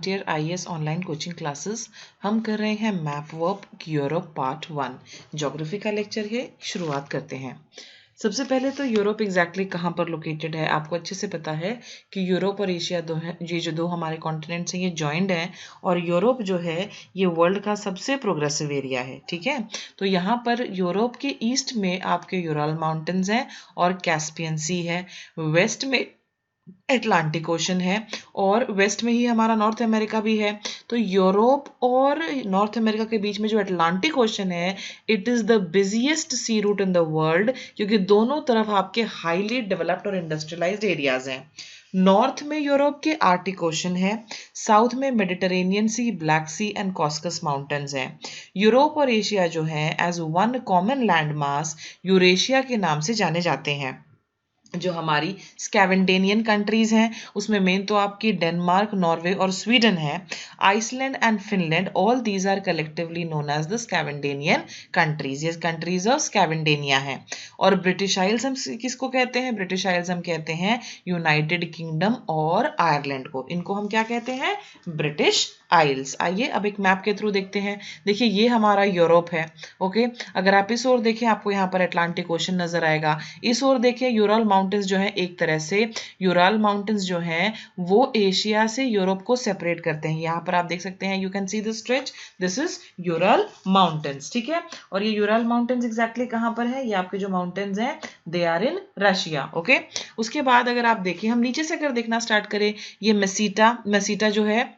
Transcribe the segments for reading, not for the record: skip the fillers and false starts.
Frontier IAS online coaching classes. हम कर रहे हैं map verb Europe part 1 geography का लेक्चर है। शुरुआत करते हैं। सबसे पहले तो यूरोप एग्जैक्टली कहाँ पर लोकेटेड है, आपको अच्छे से पता है कि यूरोप और एशिया दो है, ये जो दो हमारे कॉन्टिनेंट्स हैं ये जॉइंड हैं और यूरोप जो है ये वर्ल्ड का सबसे प्रोग्रेसिव एरिया है। ठीक है, तो यहाँ पर यूरोप के ईस्ट में आपके यूरल माउंटेन्स हैं और कैस्पियन सी है, वेस्ट में अटलांटिक ओशन है और वेस्ट में ही हमारा नॉर्थ अमेरिका भी है। तो यूरोप और नॉर्थ अमेरिका के बीच में जो अटलांटिक ओशन है it is the busiest sea route in the world, क्योंकि दोनों तरफ आपके हाईली डेवलप्ड और इंडस्ट्रियलाइज्ड एरियाज हैं। नॉर्थ में यूरोप के आर्टिक ओशन है, साउथ में Mediterranean sea, black sea and Caucasus mountains हैं। यूरोप और एशिया जो है as one common land mass Eurasia के नाम से जाने जाते हैं। जो हमारी स्कैवेंडेनियन कंट्रीज हैं उसमें मेन तो आपकी डेनमार्क, नॉर्वे और स्वीडन है। Iceland and Finland, all these are collectively known as the Scandinavian countries. ये कंट्रीज ऑफ स्कैवेंडेनिया है। और ब्रिटिश आइल्स हम किसको कहते हैं? ब्रिटिश आइल्स हम कहते हैं यूनाइटेड किंगडम और आयरलैंड को। इनको हम क्या कहते हैं? ब्रिटिश आइल्स। आइए अब एक मैप के थ्रू देखते हैं। देखिए ये हमारा यूरोप है। ओके, अगर आप इस ओर देखें आपको यहाँ पर अटलांटिक ओशन नजर आएगा। इस ओर देखें यूरल माउंटेन्स जो है, एक तरह से यूरल माउंटेन्स जो हैं वो एशिया से यूरोप को सेपरेट करते हैं। यहाँ पर आप देख सकते हैं, you can see the stretch, this is Ural mountains. ठीक है, और ये यूरल माउंटेन्स एग्जैक्टली कहाँ पर है? ये आपके जो माउंटेन्स हैं they are in Russia. Okay, उसके बाद अगर आप देखें, हम नीचे से अगर देखना स्टार्ट करें, ये मेसीटा जो है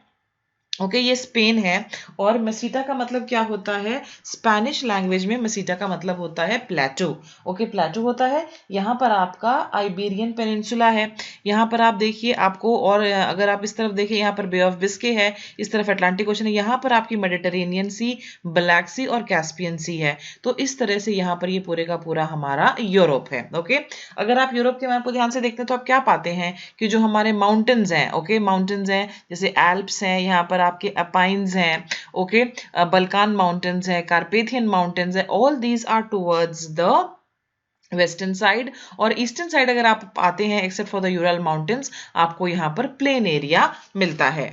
ओके, ये स्पेन है। और मसीटा का मतलब क्या होता है? स्पेनिश लैंग्वेज में मसीटा का मतलब होता है प्लेटो। ओके, प्लेटो होता है। यहाँ पर आपका आइबेरियन पेनिनसुला है। यहाँ पर आप देखिए आपको, और अगर आप इस तरफ देखिए यहाँ पर बे ऑफ बिस्के है, इस तरफ अटलांटिक ओशन है, यहाँ पर आपकी मेडिटेरेनियन सी, ब्लैक सी और कैस्पियन सी है। तो इस तरह से यहाँ पर ये पूरे का पूरा हमारा यूरोप है। ओके, अगर आप यूरोप के मैप को ध्यान से देखते हैं तो आप क्या पाते हैं कि जो हमारे माउंटेन्स हैं, ओके माउंटेन्स हैं, जैसे एल्प्स हैं, यहाँ पर आपके अपाइन्स हैं, ओके बल्कान माउंटेन्स हैं, कार्पेथियन माउंटेन्स हैं, all these are towards the western side. और ईस्टर्न साइड अगर आप आते हैं except for the Ural mountains, आपको यहाँ पर प्लेन एरिया मिलता है।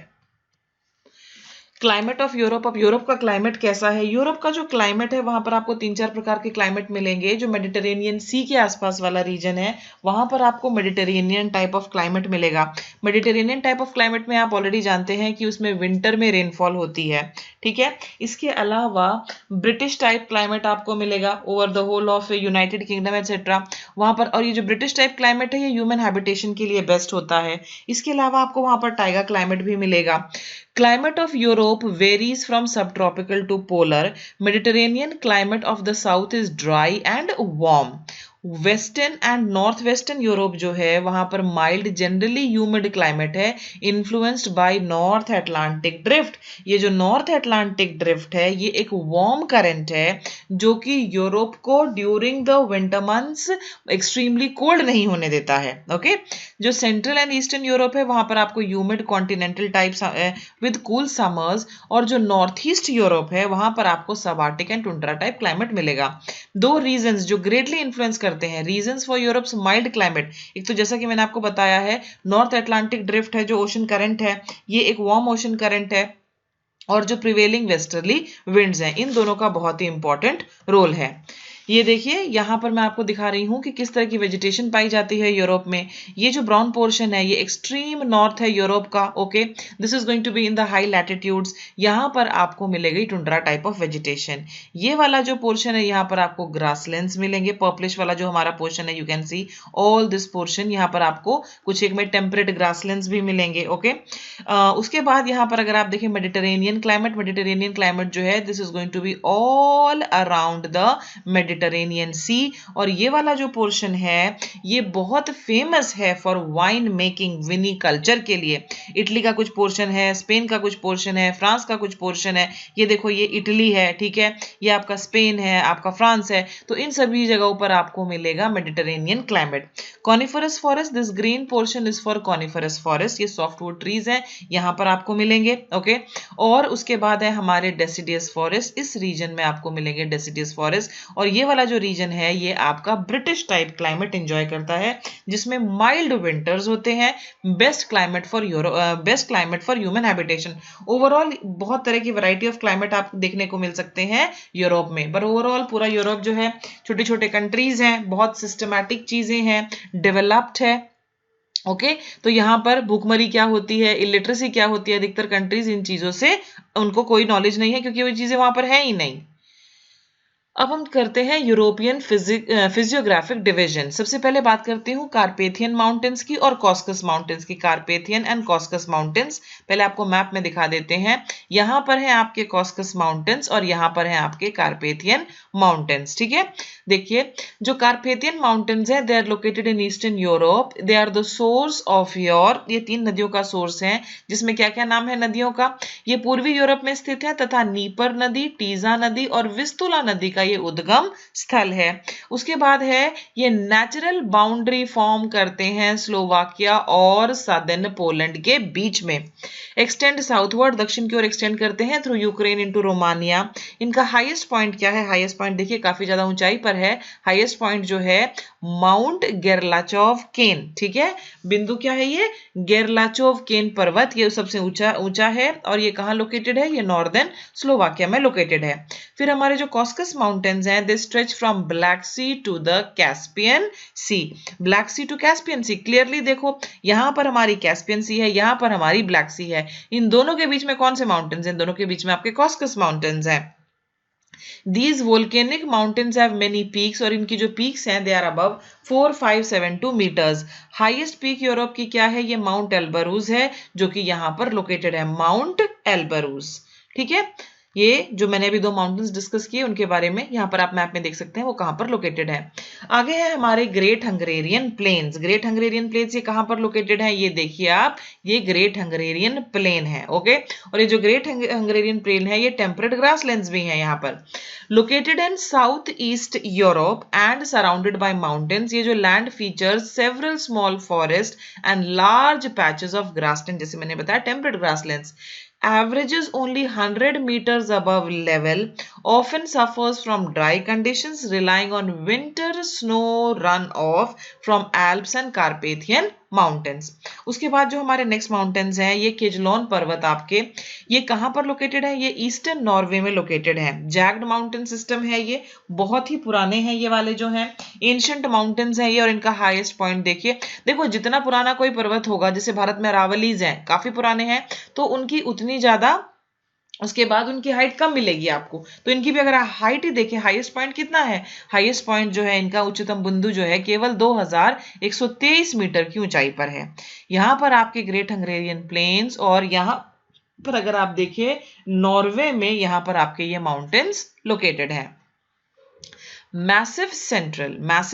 Climate of Europe. अब यूरोप का क्लाइमेट कैसा है? यूरोप का जो क्लाइमेट है वहां पर आपको 3-4 प्रकार के क्लाइमेट मिलेंगे। जो मेडिटेरेनियन सी के आसपास वाला रीजन है वहां पर आपको मेडिटेरेनियन टाइप ऑफ क्लाइमेट मिलेगा। मेडिटेरेनियन टाइप ऑफ क्लाइमेट में आप ऑलरेडी जानते हैं कि उसमें विंटर में रेनफॉल होती है। ठीक है, इसके अलावा ब्रिटिश टाइप क्लाइमेट आपको मिलेगा over the whole of United Kingdom etcetera वहां पर। और ये जो ब्रिटिश टाइप क्लाइमेट है ये ह्यूमन हैबिटेशन के लिए बेस्ट होता है। इसके अलावा आपको वहां पर टाइगा क्लाइमेट भी मिलेगा। Climate of Europe varies from subtropical to polar. Mediterranean climate of the south is dry and warm. Western and north western Europe जो है वहां पर माइल्ड जनरली ह्यूमिड क्लाइमेट है, influenced by north Atlantic drift. ये जो north Atlantic drift है ये एक वार्म करंट है जो कि यूरोप को during the winter months extremely cold नहीं होने देता है। ओके, जो सेंट्रल एंड ईस्टर्न यूरोप है वहां पर आपको humid continental type with cool summers, और जो नॉर्थ ईस्ट यूरोप है वहां पर आपको सबार्टिक एंड टुंड्रा टाइप क्लाइमेट मिलेगा। दो रीजंस जो ग्रेटली इन्फ्लुएंस करते हैं, reasons for Europe's mild climate, एक तो जैसा कि मैंने आपको बताया है नॉर्थ अटलांटिक ड्रिफ्ट है जो ओशन करंट है, ये एक वार्म ओशन करंट है, और जो प्रिवेलिंग वेस्टर्ली विंड्स हैं इन दोनों का बहुत ही इंपॉर्टेंट रोल है। ये देखिए यहाँ पर मैं आपको दिखा रही हूँ कि किस तरह की वेजिटेशन पाई जाती है यूरोप में। ये जो ब्राउन पोर्शन है ये एक्सट्रीम नॉर्थ है यूरोप का। Okay, this is going to be in the high latitudes. यहाँ पर आपको मिलेगी टुंड्रा टाइप ऑफ वेजिटेशन। ये वाला जो पोर्शन है यहाँ पर आपको ग्रासलैंड्स मिलेंगे। पर्पलिश वाला जो हमारा पोर्शन है, you can see all this portion, यहाँ पर आपको कुछ एक में टेम्परेट ग्रासलैंड्स भी मिलेंगे। ओके, उसके बाद यहाँ पर अगर आप देखें मेडिटेरेनियन क्लाइमेट जो है this is going to be all around the Mediterranean sea. और ये वाला जो पोर्शन है ये बहुत फेमस है for wine making, viniculture के लिए। इटली का कुछ पोर्शन है, स्पेन का कुछ पोर्शन है, फ्रांस का कुछ पोर्शन है। ये देखो ये इटली है, ठीक है, ये आपका स्पेन है, आपका फ्रांस है। तो इन सभी जगहों पर आपको मिलेगा Mediterranean climate. Coniferous forest, this green portion is for coniferous forest, ये सॉफ्टवुड ट्रीज हैं, यहाँ पर आपको मिलेंगे। ओके, और उसके बाद है हमारे डेसिडियस फॉरेस्ट, इस रीजन में आपको मिलेंगे डेसिडियस फॉरेस्ट। और ये ये वाला जो रीजन है ये आपका ब्रिटिश टाइप क्लाइमेट एंजॉय करता है, जिसमें माइल्ड विंटर्स होते हैं, best climate for human habitation. Overall बहुत तरह की वैरायटी ऑफ क्लाइमेट आप देखने को मिल सकते हैं यूरोप में, पर ओवरऑल पूरा यूरोप जो है छोटे छोटे कंट्रीज हैं, बहुत सिस्टमैटिक चीजें हैं, डेवलप्ड है। ओके तो यहाँ पर भूखमरी क्या होती है, इलिटरेसी क्या होती है, अधिकतर कंट्रीज इन चीजों से उनको कोई नॉलेज नहीं है, क्योंकि वो चीजें वहां पर है ही नहीं। अब हम करते हैं यूरोपियन फिजियोग्राफिक डिवीजन। सबसे पहले बात करती हूँ कार्पेथियन माउंटेन्स की और कॉस्कस माउंटेन्स की। कार्पेथियन एंड कॉस्कस माउंटेन्स पहले आपको मैप में दिखा देते हैं। यहाँ पर है आपके कॉस्कस माउंटेन्स और यहाँ पर है आपके कार्पेथियन माउंटेन्स। ठीक है, देखिए जो कार्पेथियन माउंटेन्स है they are located in eastern Europe. They are the source of your, ये 3 नदियों का सोर्स है, जिसमें क्या क्या नाम है नदियों का। ये पूर्वी यूरोप में स्थित है तथा नीपर नदी, टीजा नदी और विस्तुला नदी का ये उद्गम स्थल है। उसके बाद है ये नेचुरल बाउंड्री फॉर्म करते हैं स्लोवाकिया और सदर्न पोलैंड के बीच में। एक्सटेंड साउथवर्ड, दक्षिण की ओर एक्सटेंड करते हैं थ्रू यूक्रेन इनटू रोमानिया। इनका हाईएस्ट पॉइंट क्या है, हाईएस्ट पॉइंट देखिए काफी ज्यादा ऊंचाई पर है। हाईएस्ट पॉइंट जो है माउंट गेरलाचोव केन। ठीक है, बिंदु क्या है ये, गेरलाचोव केन पर्वत, ये सबसे ऊंचा है और ये कहां लोकेटेड है, ये नॉर्दर्न स्लोवाकिया में लोकेटेड है। फिर हमारे जो कॉस्कस माउंटेन्स हैं they stretch from black sea to the Caspian sea. Black sea to Caspian sea, clearly देखो यहां पर हमारी कैस्पियन सी है, यहां पर हमारी ब्लैक सी है। इन दोनों के बीच में कौन से माउंटेन्स हैं, इन दोनों के बीच में आपके कॉस्कस माउंटेन्स हैं। These volcanic mountains have many peaks और इनकी जो peaks हैं they are above 4572 meters। Highest peak Europe की क्या है, ये माउंट एल्बरूज है, जो कि यहां पर लोकेटेड है, माउंट एल्बरूज। ठीक है, ये जो मैंने अभी 2 माउंटेन्स डिस्कस किए उनके बारे में यहाँ पर आप मैप में देख सकते हैं वो कहां पर लोकेटेड है। आगे है हमारे great Hungarian plains. Great Hungarian plains ये कहां पर लोकेटेड है, ये देखिए आप, ये ग्रेट हंगेरियन प्लेन है। ओके, और ये जो ग्रेट हंगेरियन प्लेन है ये टेम्परेट ग्रासलैंड्स भी हैं यहाँ पर। Located in south east Europe and surrounded by mountains, ये जो land features several small forest and large patches of grassland, जैसे मैंने बताया temperate grasslands. Averages only 100 meters above level, often suffers from dry conditions, relying on winter snow runoff from Alps and Carpathian Mountains। उसके बाद जो हमारे next mountains हैं ये केजलोन पर्वत आपके, ये कहां पर लोकेटेड है, ये ईस्टर्न नॉर्वे में लोकेटेड है। जैग्ड माउंटेन सिस्टम है, ये बहुत ही पुराने हैं ये वाले जो हैं, एंशिएंट माउंटेन्स हैं ये, और इनका हाईएस्ट पॉइंट देखिए। देखो जितना पुराना कोई पर्वत होगा, जैसे भारत में अरावलीज हैं काफी पुराने हैं, तो उनकी उतनी ज्यादा उसके बाद उनकी हाइट कम मिलेगी आपको। तो इनकी भी अगर हाइट ही देखें, हाईएस्ट पॉइंट कितना है, हाईएस्ट पॉइंट जो है इनका उच्चतम बिंदु जो है केवल 2123 मीटर की ऊंचाई पर है। यहां पर आपके ग्रेट हंगेरियन प्लेन्स, और यहां पर अगर आप देखिए नॉर्वे में यहां पर आपके ये माउंटेन्स लोकेटेड है। मैसिव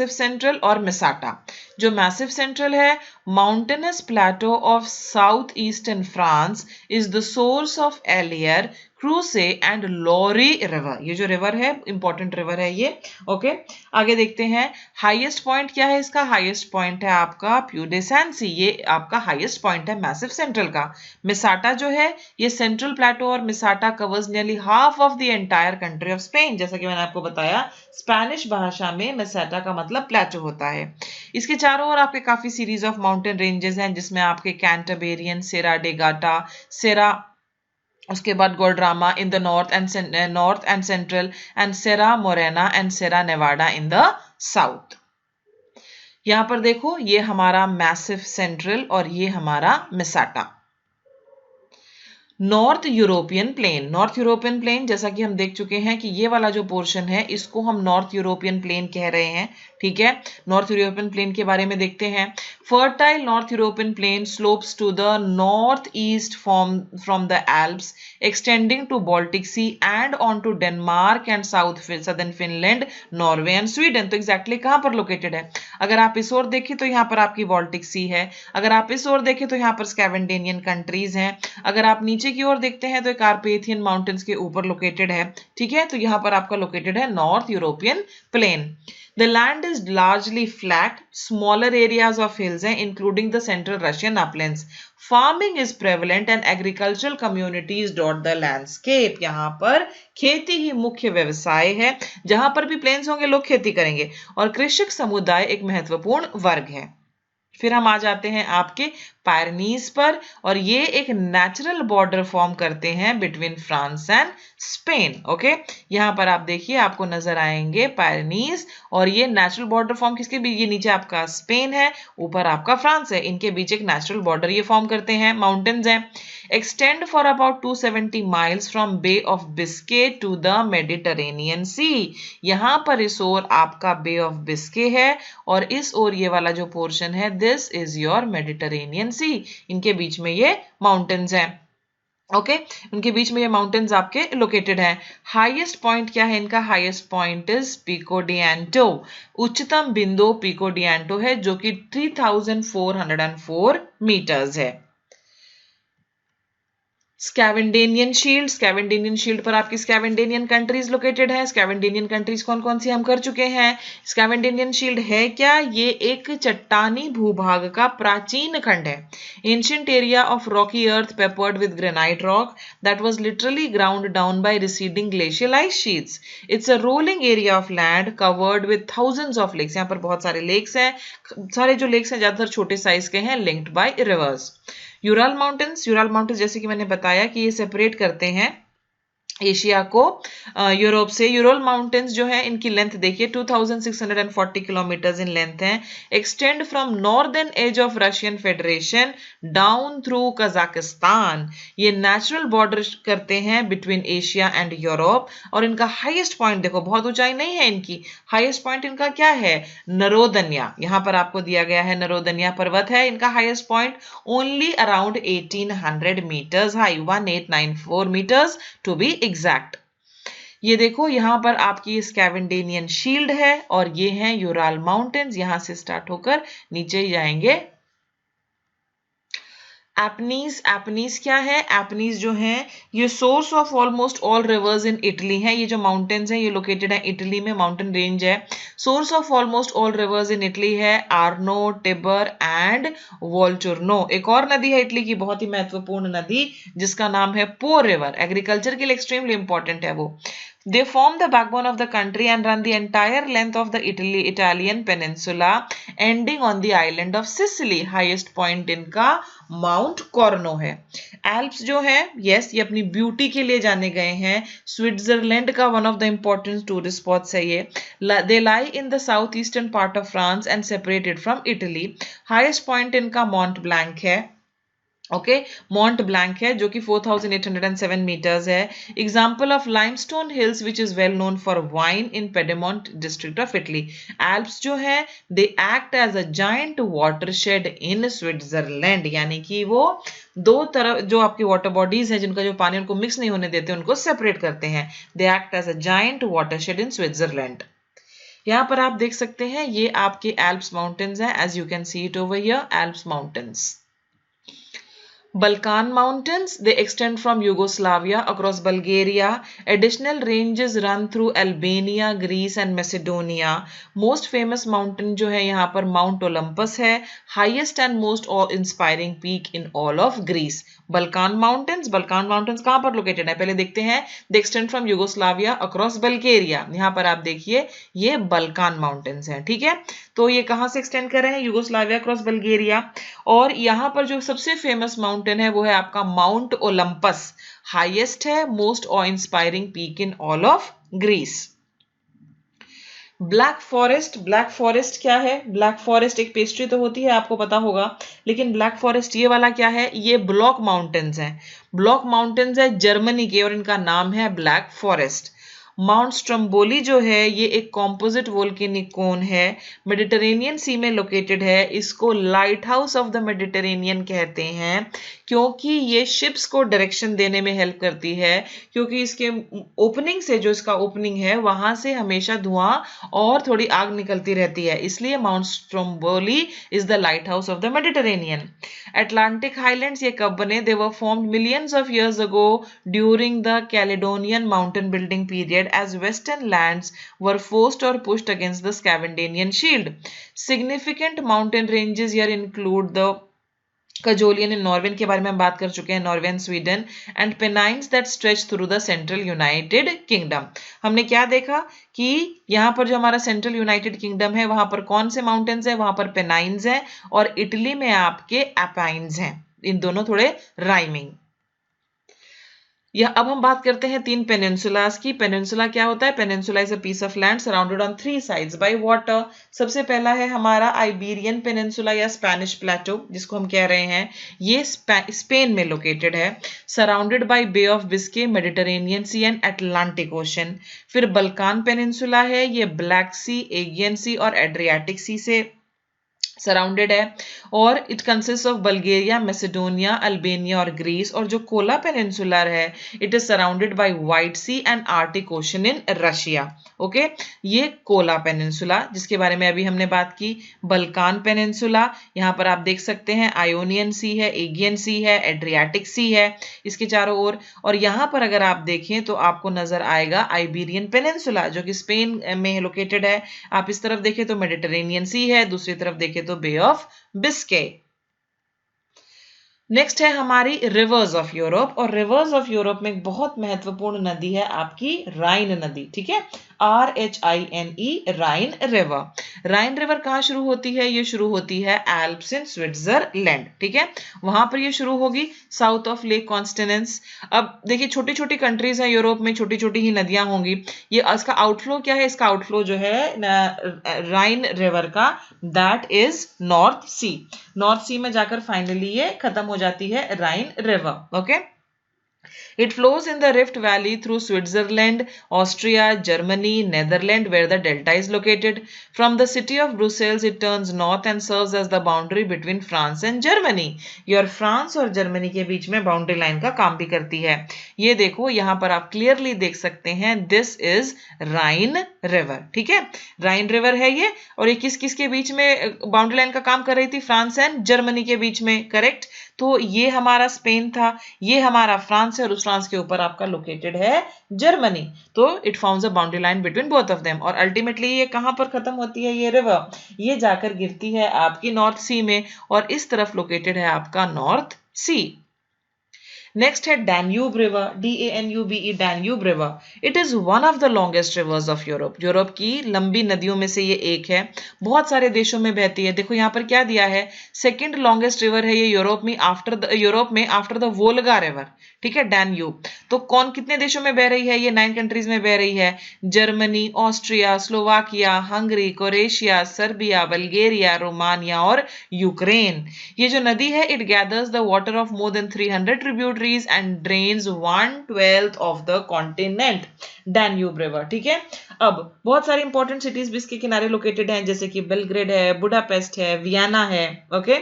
सेंट्रल और मिसाटा। जो मैसिव सेंट्रल है, mountainous plateau of south eastern France is the source of Allier, Creuse and Loire river. ये जो रिवर है इंपॉर्टेंट रिवर है ये। ओके, आगे देखते हैं हाईएस्ट पॉइंट क्या है इसका, हाईएस्ट पॉइंट है आपका प्यूडेसेंसी, ये आपका हाईएस्ट पॉइंट है मैसिव सेंट्रल का। मिसाटा जो है ये सेंट्रल प्लेटो, और Meseta covers nearly half of the entire country of Spain. जैसा कि मैंने आपको बताया स्पेनिश भाषा में मिसाटा का मतलब प्लेटो होता है। इसके चारों ओर आपके काफी सीरीज ऑफ माउंटेन रेंजेस हैं, जिसमें आपके कैंटरबेरियन, सेरा डे गाटा, सेरा, उसके बाद Guadarrama in the north and central, and Sierra Morena and Sierra Nevada in the south. यहां पर देखो ये हमारा मैसिव सेंट्रल और ये हमारा मिसाटा। नॉर्थ यूरोपियन प्लेन, जैसा कि हम देख चुके हैं कि ये वाला जो पोर्शन है इसको हम नॉर्थ यूरोपियन प्लेन कह रहे हैं। ठीक है, नॉर्थ यूरोपियन प्लेन के बारे में देखते हैं। Fertile north European plain slopes to the north east from the Alps extending to Baltic sea and on to Denmark and southern Finland, Norway and Sweden. तो एग्जैक्टली कहां पर लोकेटेड है, अगर आप इस ओर देखें तो यहाँ पर आपकी बाल्टिक सी है, अगर आप इस ओर देखें तो यहाँ पर स्कैवेंडेनियन कंट्रीज हैं, अगर आप नीचे नीचे की ओर देखते हैं तो कार्पेथियन माउंटेन्स के ऊपर लोकेटेड है, ठीक है। तो यहाँ पर आपका लोकेटेड है north European plain. The land is largely flat, smaller areas of hills हैं, including the central Russian uplands. Farming is prevalent and agricultural communities dot the landscape. यहाँ पर खेती ही मुख्य व्यवसाय है, जहां पर भी प्लेन्स होंगे लोग खेती करेंगे, और कृषक समुदाय एक महत्वपूर्ण वर्ग है। फिर हम आ जाते हैं आपके पायरनीज पर, और ये एक नेचुरल बॉर्डर फॉर्म करते हैं between France and Spain. Okay, यहाँ पर आप देखिए आपको नजर आएंगे पायरनीज, और ये नेचुरल बॉर्डर फॉर्म किसके बीच, ये नीचे आपका स्पेन है, ऊपर आपका फ्रांस है, इनके बीच एक नेचुरल बॉर्डर ये फॉर्म करते हैं, माउंटेन्स हैं। Extend for about 270 miles from Bay of Biscay to the Mediterranean sea. यहाँ पर इस ओर आपका बे ऑफ बिस्के है, और इस ओर ये वाला जो पोर्शन है, दिस इज योर मेडिटरेनियन सी। इनके बीच में ये माउंटेन्स हैं। ओके, उनके बीच में ये माउंटेन्स आपके लोकेटेड हैं। हाईएस्ट पॉइंट क्या है इनका, highest point is Pico de Aneto. उच्चतम बिंदु पिको डी एंटो है, जो कि 3404 मीटर्स है। स्कैवेंडेनियन शील्ड, स्कैवेंडेनियन शील्ड पर आपकी स्कैवेंडेनियन कंट्रीज लोकेटेड है। स्कैवेंडेनियन कंट्रीज कौन कौन सी हम कर चुके हैं। स्कैवेंडेनियन शील्ड है क्या, ये एक चट्टानी भूभाग का प्राचीन खंड है। Ancient area of rocky earth peppered with granite rock that was literally ground down by receding glacial ice sheets. It's a rolling area of land covered with thousands of lakes. यहाँ पर बहुत सारे लेक्स हैं, सारे जो lakes हैं ज्यादातर छोटे साइज के हैं, linked by reverse. Ural mountains, Ural mountains जैसे कि मैंने बताया कि ये सेपरेट करते हैं एशिया को यूरोप से। यूरल माउंटेन्स जो है इनकी लेंथ देखिए 2640 किलोमीटर इन लेंथ है। Extend from northern edge of Russian federation down through Kazakhstan. ये नेचुरल बॉर्डर करते हैं बिटवीन एशिया एंड यूरोप, और इनका हाईएस्ट पॉइंट देखो, बहुत ऊंचाई नहीं है इनकी, हाईएस्ट पॉइंट इनका क्या है, नरोदनिया। यहां पर आपको दिया गया है नरोदनिया पर्वत है, इनका highest point only around 1800 metres high, 1894 metres to be exact. ये देखो यहां पर आपकी स्कैवेंडेनियन शील्ड है, और ये हैं यूराल माउंटेन्स, यहां से स्टार्ट होकर नीचे जाएंगे। एपनीज, एपनीज क्या है, एपनीज जो है ये source of almost all reverse in Italy है। ये जो माउंटेन्स है ये लोकेटेड है इटली में, माउंटेन रेंज है। Source of almost all reverse in Italy है आर्नो, टिबर एंड वोल्चुर्नो। एक और नदी है इटली की, बहुत ही महत्वपूर्ण नदी, जिसका नाम है पो रिवर। एग्रीकल्चर के लिए एक्सट्रीमली इंपॉर्टेंट है वो। They form the backbone of the country and run the entire length of the Italian peninsula, ending on the island of Sicily. Highest point इनका माउंट कॉर्नो है। एल्प्स जो है, यस, ये अपनी ब्यूटी के लिए जाने गए हैं। स्विट्जरलैंड का one of the important tourist spots है ये। They lie in the south eastern part of France and separated from Italy. Highest point इनका मॉन्ट ब्लैंक है। ओके, मॉन्ट ब्लैंक है जो कि 4807 मीटर्स है। Example of limestone hills which is well known for wine in Piedmont district of Italy. Alps जो है they act as a giant watershed in Switzerland, यानी कि वो दो तरफ जो आपकी वाटर बॉडीज हैं जिनका जो पानी उनको मिक्स नहीं होने देते, उनको सेपरेट करते हैं। They act as a giant watershed in Switzerland. यहाँ पर आप देख सकते हैं ये आपके एल्प्स माउंटेन्स हैं, as you can see it over here, Alps mountains. Balkan Mountains, they extend from Yugoslavia across Bulgaria. Additional ranges run through Albania, Greece and Macedonia. Most famous mountain जो है यहाँ पर Mount Olympus है, highest and most awe-inspiring peak in all of Greece. Balkan Mountains कहाँ पर located है पहले देखते हैं। They extend from Yugoslavia across Bulgaria. यहाँ पर आप देखिए ये बल्कान माउंटेन्स हैं, ठीक है। तो ये कहाँ से एक्सटेंड कर रहे हैं, यूगोस्लाविया क्रॉस बल्गेरिया। और यहाँ पर जो सबसे फेमस माउंटेन है वो है आपका माउंट ओलंपस, हाईएस्ट है, most awe inspiring peak in all of Greece. Black Forest, Black Forest क्या है, ब्लैक फॉरेस्ट एक पेस्ट्री तो होती है आपको पता होगा, लेकिन ब्लैक फॉरेस्ट ये वाला क्या है, ये ब्लॉक माउंटेन्स हैं। ब्लॉक माउंटेन्स है जर्मनी के और इनका नाम है ब्लैक फॉरेस्ट। माउंट स्ट्रोम्बोली जो है ये एक कॉम्पोजिट वोल्केनिक कोन है, मेडिटेरेनियन सी में लोकेटेड है। इसको light house of the Mediterranean कहते हैं क्योंकि ये शिप्स को डायरेक्शन देने में हेल्प करती है, क्योंकि इसके ओपनिंग से, जो इसका ओपनिंग है वहां से हमेशा धुआं और थोड़ी आग निकलती रहती है, इसलिए Mount Stromboli is the lighthouse of the Mediterranean. Atlantic highlands ये कब बने? They were formed millions of years ago during the Caledonian mountain building period as western lands were forced or pushed against the Scandinavian shield. Significant mountain ranges here include the Kajolian in Norway के बारे में हम बात कर चुके हैं, Norway and Sweden, and Pennines that stretch through the central United Kingdom. हमने क्या देखा कि यहाँ पर जो हमारा सेंट्रल यूनाइटेड किंगडम है वहां पर कौन से माउंटेन्स है? वहां पर पेनाइन्स है और इटली में आपके एपाइन्स हैं। इन दोनों थोड़े राइमिंग। या अब हम बात करते हैं 3 पेनिनसुलास की। पेनिनसुला क्या होता है? Peninsula is a piece of land surrounded on 3 sides by water. सबसे पहला है हमारा आइबेरियन पेनिनसुला या स्पेनिश प्लेटो, जिसको हम कह रहे हैं, ये स्पेन में लोकेटेड है, surrounded by Bay of Biscay, Mediterranean sea and Atlantic ocean. फिर बल्कान पेनिनसुला है, ये ब्लैक सी, एगियन सी और एड्रियाटिक सी से सराउंडेड है, और it consist of Bulgaria, Macedonia, Albania और ग्रीस। और जो कोला पेनिनसुलर है, it is surrounded by White sea and Arctic ocean in Russia. Okay, ये कोला पेनिनसुला जिसके बारे में अभी हमने बात की। बल्कान पेनिनसुला, यहाँ पर आप देख सकते हैं आयोनियन सी है, एगियन सी है, एड्रियाटिक सी है इसके चारों ओर। और यहाँ पर अगर आप देखें तो आपको नजर आएगा आइबेरियन पेनिनसुला जो कि स्पेन में लोकेटेड है। आप इस तरफ देखें तो मेडिटेरेनियन सी है, दूसरी तरफ देखें तो बे ऑफ बिस्के। नेक्स्ट है हमारी रिवर्स ऑफ यूरोप, और रिवर्स ऑफ यूरोप में एक बहुत महत्वपूर्ण नदी है आपकी राइन नदी। ठीक है, RHINE, राइन रिवर। राइन रिवर कहाँ शुरू होती है? ये शुरू होती है एल्प्स इन स्विट्जरलैंड। ठीक है, वहां पर ये शुरू होगी साउथ ऑफ लेक कॉन्स्टेनेंस। अब देखिए छोटी छोटी कंट्रीज हैं यूरोप में, छोटी छोटी ही नदियां होंगी। ये इसका आउटफ्लो क्या है? इसका आउटफ्लो जो है राइन रिवर का, that is north C. North sea में जाकर फाइनली ये खत्म हो जाती है Rhine river. Okay, It flows in the Rift Valley through Switzerland, Austria, Germany, Netherlands, where the delta is located. From the city of Brussels, it turns north and serves as the boundary between France and Germany. ये और France और Germany के बीच में boundary line का काम भी करती है। ये देखो यहाँ पर आप क्लियरली देख सकते हैं, दिस इज राइन रिवर। ठीक है, राइन रिवर है ये, और ये किस किस के बीच में बाउंड्री लाइन का काम कर रही थी? फ्रांस एंड जर्मनी के बीच में। करेक्ट, तो ये हमारा स्पेन था, ये हमारा फ्रांस है, और उस फ्रांस के ऊपर आपका लोकेटेड है जर्मनी। तो it forms a boundary line between both of them. और अल्टीमेटली ये कहां पर खत्म होती है ये रिवर? ये जाकर गिरती है आपकी नॉर्थ सी में, और इस तरफ लोकेटेड है आपका नॉर्थ सी। नेक्स्ट है Danube river, DANUBE, Danube river. It is one of the longest reverse of Europe. Europe की लंबी नदियों में से ये एक है, बहुत सारे देशों में बहती है। देखो यहाँ पर क्या दिया है, सेकंड लॉन्गेस्ट रिवर है ये यूरोप में आफ्टर द वोल्गा रिवर। ठीक है, डैन्यूब। तो कौन कितने देशों में बह रही है? ये 9 कंट्रीज में बह रही है, Germany, Austria, Slovakia, Hungary, Croatia, Serbia, Bulgaria, Romania और यूक्रेन। ये जो नदी है, it gathers the water of more than 300 tributaries and drains 1/12 of the continent. Danube River। ठीक है, अब बहुत सारी इंपॉर्टेंट सिटीज भी इसके किनारे लोकेटेड हैं, जैसे कि बेलग्रेड है, बुडापेस्ट है, वियना है। ओके,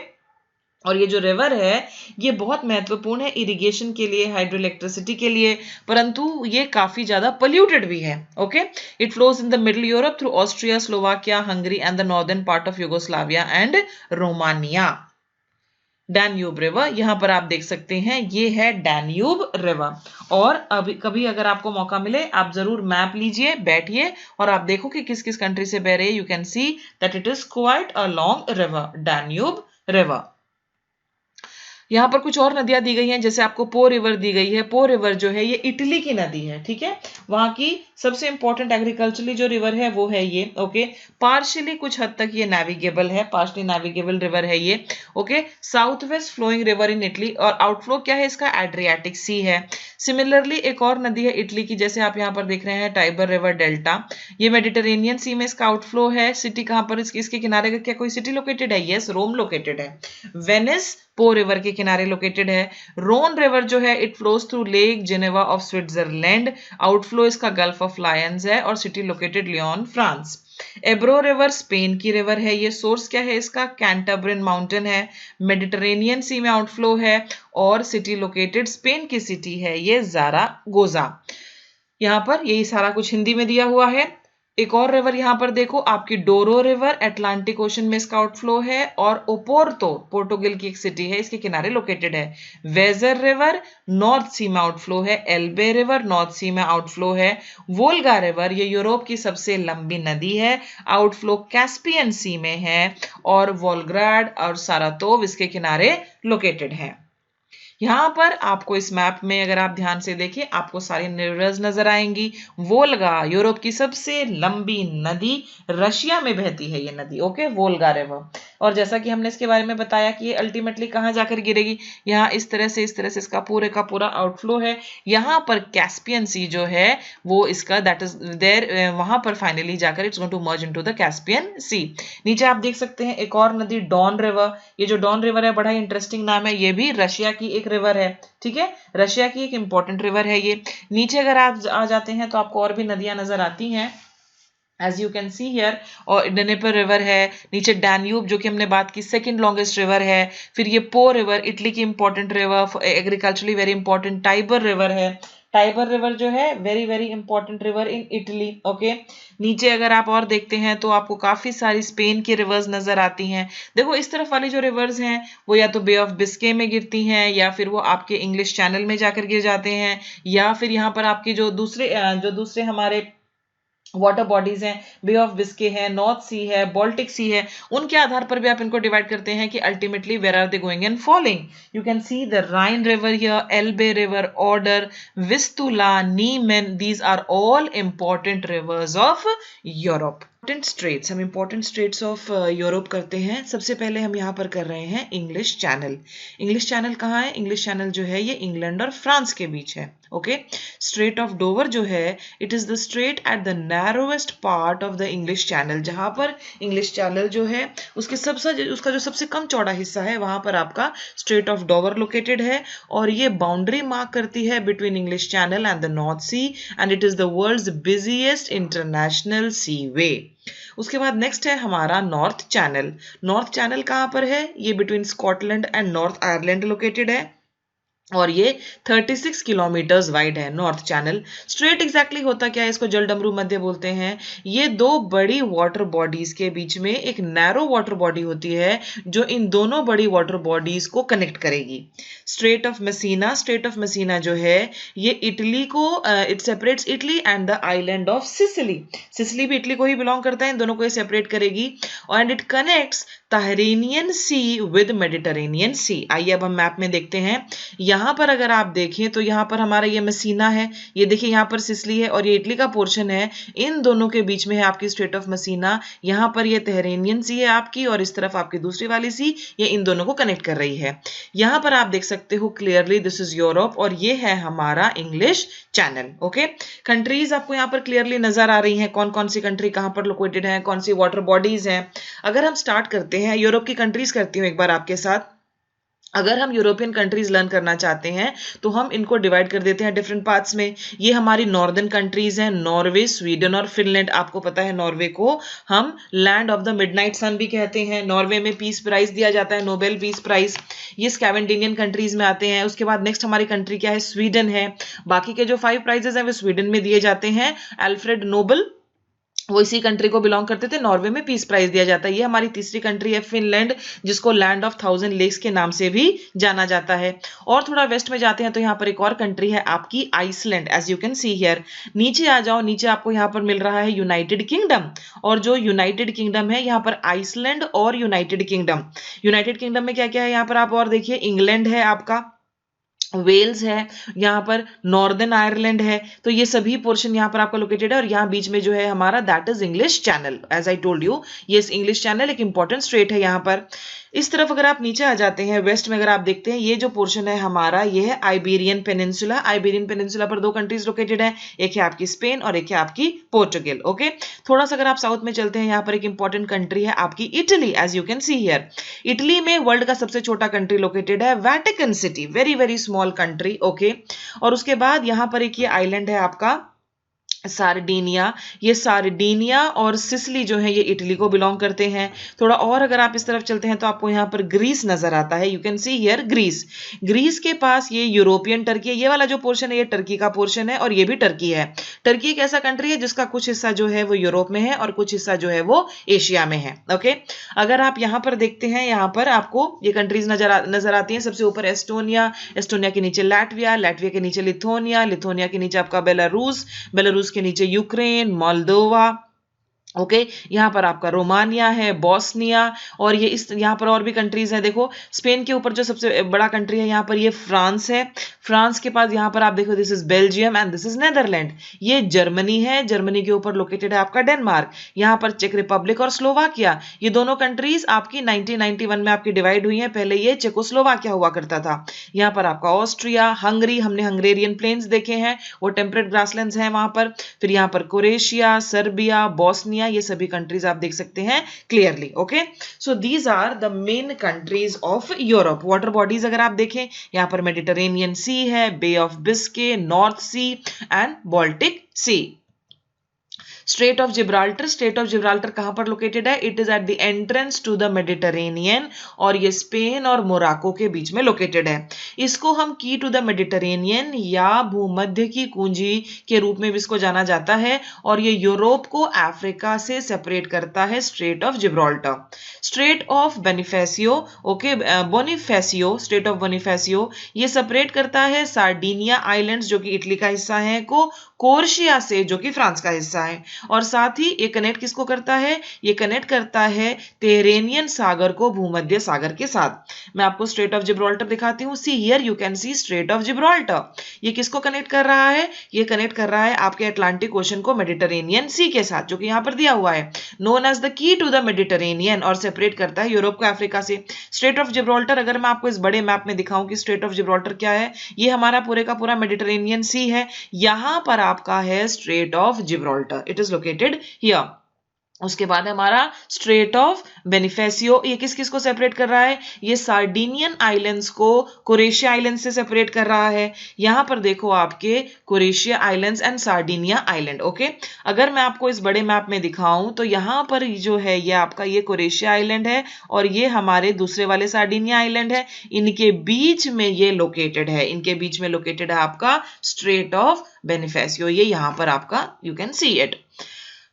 और ये जो रिवर है ये बहुत महत्वपूर्ण है इरिगेशन के लिए, हाइड्रो इलेक्ट्रिसिटी के लिए, परंतु ये काफी ज्यादा पोल्यूटेड भी है। Okay, it flows in the middle Europe through Austria, Slovakia, Hungary and the northern part of Yugoslavia and Romania. Danube river, यहां पर आप देख सकते हैं ये है डैन्यूब रिवर। और अभी कभी अगर आपको मौका मिले आप जरूर मैप लीजिए, बैठिए और आप देखो कि किस किस कंट्री से बह रही है। You can see that it is quite a long river, Danube river. यहाँ पर कुछ और नदियां दी गई हैं, जैसे आपको पो रिवर दी गई है। पो रिवर जो है ये इटली की नदी है। ठीक है, वहां की सबसे इंपॉर्टेंट एग्रीकल्चरली जो रिवर है वो है ये। ओके, पार्शियली कुछ हद तक ये नेविगेबल है, पार्शियली नेविगेबल रिवर है ये। Okay, south west flowing river in Italy, और आउटफ्लो क्या है इसका? एड्रियाटिक सी है। सिमिलरली एक और नदी है इटली की, जैसे आप यहाँ पर देख रहे हैं टाइबर रिवर डेल्टा, ये मेडिटेरेनियन सी में इसका आउटफ्लो है। सिटी कहां पर इसके किनारे का क्या कोई सिटी लोकेटेड है? यस, रोम लोकेटेड है। वेनिस पो रिवर के किनारे लोकेटेड है। रोन रिवर जो है it flows through Lake Geneva of Switzerland, outflow इसका गल्फ ऑफ लायंस है और city located Lyon France. Ebro river Spain की रिवर है, ये सोर्स क्या है इसका, कैंटाब्रियन माउंटेन है, मेडिटरेनियन सी में आउटफ्लो है और सिटी लोकेटेड स्पेन की सिटी है ये ज़ारागोजा। यहाँ पर यही सारा कुछ हिंदी में दिया हुआ है। एक और रिवर यहाँ पर देखो आपकी डोरो रिवर अटलांटिक ओशन में इसका आउटफ्लो है और ओपोर्तो पोर्टुगल की एक सिटी है इसके किनारे लोकेटेड है। वेजर रिवर नॉर्थ सी में आउटफ्लो है, एल्बे रिवर नॉर्थ सी में आउटफ्लो है, वोल्गा रिवर ये यूरोप की सबसे लंबी नदी है, आउटफ्लो कैस्पियन सी में है और वोल्ग्राड और सारातोव इसके किनारे लोकेटेड है। यहाँ पर आपको इस मैप में अगर आप ध्यान से देखें आपको सारी रिवर्स नजर आएंगी। वोल्गा यूरोप की सबसे लंबी नदी, रशिया में बहती है ये नदी, ओके, वोल्गा रिवर। और जैसा कि हमने इसके बारे में बताया कि ये अल्टीमेटली कहाँ जाकर गिरेगी, यहाँ इस तरह से इसका पूरे का पूरा आउटफ्लो है। यहाँ पर कैस्पियन सी जो है वो इसका दैट इज देयर, वहां पर फाइनली जाकर it's going to merge into the Caspian Sea. नीचे आप देख सकते हैं एक और नदी डॉन रिवर, ये जो डॉन रिवर है बड़ा ही इंटरेस्टिंग नाम है, ये भी रशिया की एक रिवर है, ठीक है, रशिया की एक इंपॉर्टेंट रिवर है ये। नीचे अगर आप आ जाते हैं तो आपको और भी नदियां नजर आती हैं as you can see here, और डनेपर रिवर है, नीचे डैन्यूब जो कि हमने बात की सेकंड लॉन्गेस्ट रिवर है, फिर ये पो रिवर इटली की important river, agriculturally very important Tiber river है, टाइबर रिवर जो है very very important river in Italy, okay. नीचे अगर आप और देखते हैं तो आपको काफी सारी स्पेन की रिवर्स नजर आती हैं। देखो इस तरफ वाली जो रिवर्स हैं वो या तो बे ऑफ बिस्के में गिरती हैं या फिर वो आपके इंग्लिश चैनल में जाकर गिर जाते हैं, या फिर यहाँ पर आपकी जो दूसरे हमारे वाटर बॉडीज हैं, बे ऑफ बिस्के है, नॉर्थ सी है, बाल्टिक सी है, उनके आधार पर भी आप इनको डिवाइड करते हैं कि ultimately where are they going and following. You can see the Rhine river here, Elbe river, Oder, Vistula, Neman, these are all important rivers of Europe. Important straits, हम इंपॉर्टेंट स्ट्रेट्स ऑफ यूरोप करते हैं। सबसे पहले हम यहाँ पर कर रहे हैं इंग्लिश चैनल। इंग्लिश चैनल कहाँ है, इंग्लिश चैनल जो है ये इंग्लैंड और फ्रांस के बीच है, ओके। स्ट्रेट ऑफ डोवर जो है it is the straight at the narrowest part of the English channel, जहां पर इंग्लिश चैनल जो है उसका जो सबसे कम चौड़ा हिस्सा है वहां पर आपका स्ट्रेट ऑफ डोवर लोकेटेड है और ये बाउंड्री मार्क करती है between English Channel and the North Sea and it is the world's busiest international seaway. उसके बाद नेक्स्ट है हमारा नॉर्थ चैनल। नॉर्थ चैनल कहां पर है, ये between Scotland and north Ireland located है और ये 36 किलोमीटर्स वाइड है नॉर्थ चैनल। स्ट्रेट एग्जैक्टली होता क्या है, इसको जलडमरू मध्य बोलते हैं। ये दो बड़ी वाटर बॉडीज के बीच में एक नैरो वाटर बॉडी होती है जो इन दोनों बड़ी वाटर बॉडीज को कनेक्ट करेगी। स्ट्रेट ऑफ मेसिना जो है ये इटली को it separates Italy and the island of Sicily. Sicily भी इटली को ही बिलोंग करता है, इन दोनों को ये सेपरेट करेगी and it connects Tyrrhenian Sea with Mediterranean Sea. आइए अब हम मैप में देखते हैं। यहाँ पर अगर आप देखें तो यहाँ पर हमारा ये मेसिना है, ये देखिए यहाँ पर सिसिली है और ये इटली का पोर्शन है, इन दोनों के बीच में है आपकी स्ट्रेट ऑफ मेसिना। यहाँ पर ये तहरीनियन सी है आपकी और इस तरफ आपकी दूसरी वाली सी, ये इन दोनों को कनेक्ट कर रही है। यहाँ पर आप देख सकते हो क्लियरली दिस इज यूरोप और ये है हमारा इंग्लिश चैनल, ओके। कंट्रीज आपको यहाँ पर क्लियरली नजर आ रही हैं, कौन कौन सी कंट्री कहाँ पर लोकेटेड है, कौन सी वाटर बॉडीज हैं। अगर हम स्टार्ट करते हैं यूरोप की कंट्रीज करती हूँ एक बार आपके साथ। अगर हम यूरोपियन कंट्रीज लर्न करना चाहते हैं तो हम इनको डिवाइड कर देते हैं डिफरेंट पार्ट्स में। ये हमारी नॉर्दर्न कंट्रीज हैं, नॉर्वे, स्वीडन और फिनलैंड। आपको पता है नॉर्वे को हम लैंड ऑफ द मिडनाइट सन भी कहते हैं। नॉर्वे में पीस प्राइज दिया जाता है, नोबेल पीस प्राइज। ये स्कैवेंडिनियन कंट्रीज में आते हैं। उसके बाद नेक्स्ट हमारी कंट्री क्या है, स्वीडन है। बाकी के जो 5 प्राइजेस हैं वो स्वीडन में दिए जाते हैं। अल्फ्रेड नोबल वो इसी कंट्री को बिलोंग करते थे, नॉर्वे में पीस प्राइज दिया जाता है। ये हमारी तीसरी कंट्री है फिनलैंड, जिसको लैंड ऑफ 1000 लेक्स के नाम से भी जाना जाता है। और थोड़ा वेस्ट में जाते हैं तो यहाँ पर एक और कंट्री है आपकी Iceland, as you can see here. नीचे आ जाओ, नीचे आपको यहाँ पर मिल रहा है यूनाइटेड किंगडम, और जो यूनाइटेड किंगडम है यहाँ पर आइसलैंड और यूनाइटेड किंगडम में क्या क्या है यहाँ पर आप और देखिए, इंग्लैंड है आपका, वेल्स है, यहाँ पर नॉर्दर्न आयरलैंड है। तो ये सभी पोर्शन यहाँ पर आपका लोकेटेड है और यहाँ बीच में जो है हमारा that is English channel. As I told you, ये इंग्लिश चैनल एक इंपॉर्टेंट स्ट्रेट है यहाँ पर। इस तरफ अगर आप नीचे आ जाते हैं, वेस्ट में अगर आप देखते हैं, ये जो पोर्शन है हमारा, ये है आइबेरियन पेनिनसुला। आइबेरियन पेनिनसुला पर 2 कंट्रीज लोकेटेड है, एक है आपकी स्पेन और एक है आपकी पोर्टुगल। ओके, थोड़ा सा अगर आप साउथ में चलते हैं, यहाँ पर एक इंपॉर्टेंट कंट्री है आपकी Italy, as you can see here. Italy में वर्ल्ड का सबसे छोटा कंट्री लोकेटेड है, Vatican city, very very small country. Okay, और उसके बाद यहाँ पर एक ये आइलैंड है आपका सार्डिनिया। ये सार्डिनिया और सिसिली जो है ये इटली को बिलोंग करते हैं। थोड़ा और अगर आप इस तरफ चलते हैं तो आपको यहाँ पर ग्रीस नजर आता है, you can see here Greece. Greece के पास ये यूरोपियन टर्की है, ये वाला जो पोर्शन है ये टर्की का पोर्शन है और ये भी टर्की है। टर्की एक ऐसा कंट्री है जिसका कुछ हिस्सा जो है वो यूरोप में है और कुछ हिस्सा जो है वो एशिया में है। ओके, अगर आप यहाँ पर देखते हैं, यहाँ पर आपको ये कंट्रीज नजर आती हैं। सबसे ऊपर एस्टोनिया, एस्टोनिया के नीचे लैटविया, लैटविया के नीचे लिथुआनिया, लिथुआनिया के नीचे आपका बेलारूस, बेलारूस के नीचे यूक्रेन, मोल्दोवा। ओके, यहाँ पर आपका रोमानिया है, बॉस्निया, और ये इस यहाँ पर और भी कंट्रीज हैं। देखो, स्पेन के ऊपर जो सबसे बड़ा कंट्री है यहाँ पर ये फ्रांस है। फ्रांस के पास यहाँ पर आप देखो, this is Belgium and this is Netherland. ये जर्मनी है, जर्मनी के ऊपर लोकेटेड है आपका डेनमार्क। यहाँ पर चेक रिपब्लिक और स्लोवाकिया, ये दोनों कंट्रीज आपकी 1991 में आपकी डिवाइड हुई है। पहले ये चेकोस्लोवाकिया हुआ करता था। यहाँ पर आपका ऑस्ट्रिया, हंगरी, हमने हंगेरियन प्लेन्स देखे हैं, वो टेम्परेट ग्रासलैंड्स हैं वहां पर। फिर यहाँ पर क्रोएशिया, सर्बिया, बॉस्निया, ये सभी कंट्रीज आप देख सकते हैं clearly. Okay, so these are the main countries of Europe. Water bodies अगर आप देखें, यहाँ पर मेडिटेरेनियन सी है, Bay of Biscay, North Sea and Baltic Sea. Strait of Gibraltar, Strait of Gibraltar कहां पर लोकेटेड है? It is at the entrance to the Mediterranean और ये स्पेन और मोराको के बीच में लोकेटेड है। इसको हम की टू द मेडिटेरेनियन या भूमध्य की कुंजी के रूप में भी इसको जाना जाता है और ये यूरोप को अफ्रीका से सेपरेट करता है, Strait of Gibraltar. Strait of Bonifacio, okay, Bonifacio, Strait of Bonifacio, ये सेपरेट करता है सार्डिनिया आइलैंड्स जो कि इटली का हिस्सा है को कोर्शिया से जो कि फ्रांस का हिस्सा है, और साथ ही ये कनेक्ट किसको करता है? ये कनेक्ट करता है टेरेनियन सागर को भूमध्य सागर के साथ। मैं आपको स्ट्रेट ऑफ जिब्राल्टर दिखाती हूँ। सी here you can C Strait of Gibraltar. ये किसको कनेक्ट कर रहा है? ये कनेक्ट कर रहा है आपके अटलांटिक ओशन को मेडिटेरेनियन सी के साथ, जो कि यहाँ पर दिया हुआ है, known as the key to the Mediterranean, और सेपरेट करता है यूरोप को अफ्रीका से। स्ट्रेट ऑफ जिब्राल्टर अगर मैं आपको इस बड़े मैप में दिखाऊं कि स्ट्रेट ऑफ जिब्राल्टर क्या है, ये हमारा पूरे का पूरा मेडिटेरेनियन सी है। यहां पर आपका है Strait of Gibraltar, it is located here. उसके बाद हमारा स्ट्रेट ऑफ बेनिफेसियो, ये किस किस को सेपरेट कर रहा है? ये सार्डिनियन आइलैंड्स को क्रोएशिया आइलैंड से सेपरेट कर रहा है। यहां पर देखो आपके Croatia islands and Sardinia island. Okay, अगर मैं आपको इस बड़े मैप में दिखाऊं तो यहां पर जो है ये आपका ये क्रोएशिया आइलैंड है और ये हमारे दूसरे वाले सार्डिनिया आइलैंड है। इनके बीच में ये लोकेटेड है, इनके बीच में लोकेटेड है आपका स्ट्रेट ऑफ बेनिफेसियो। ये यहां पर आपका यू कैन सी इट।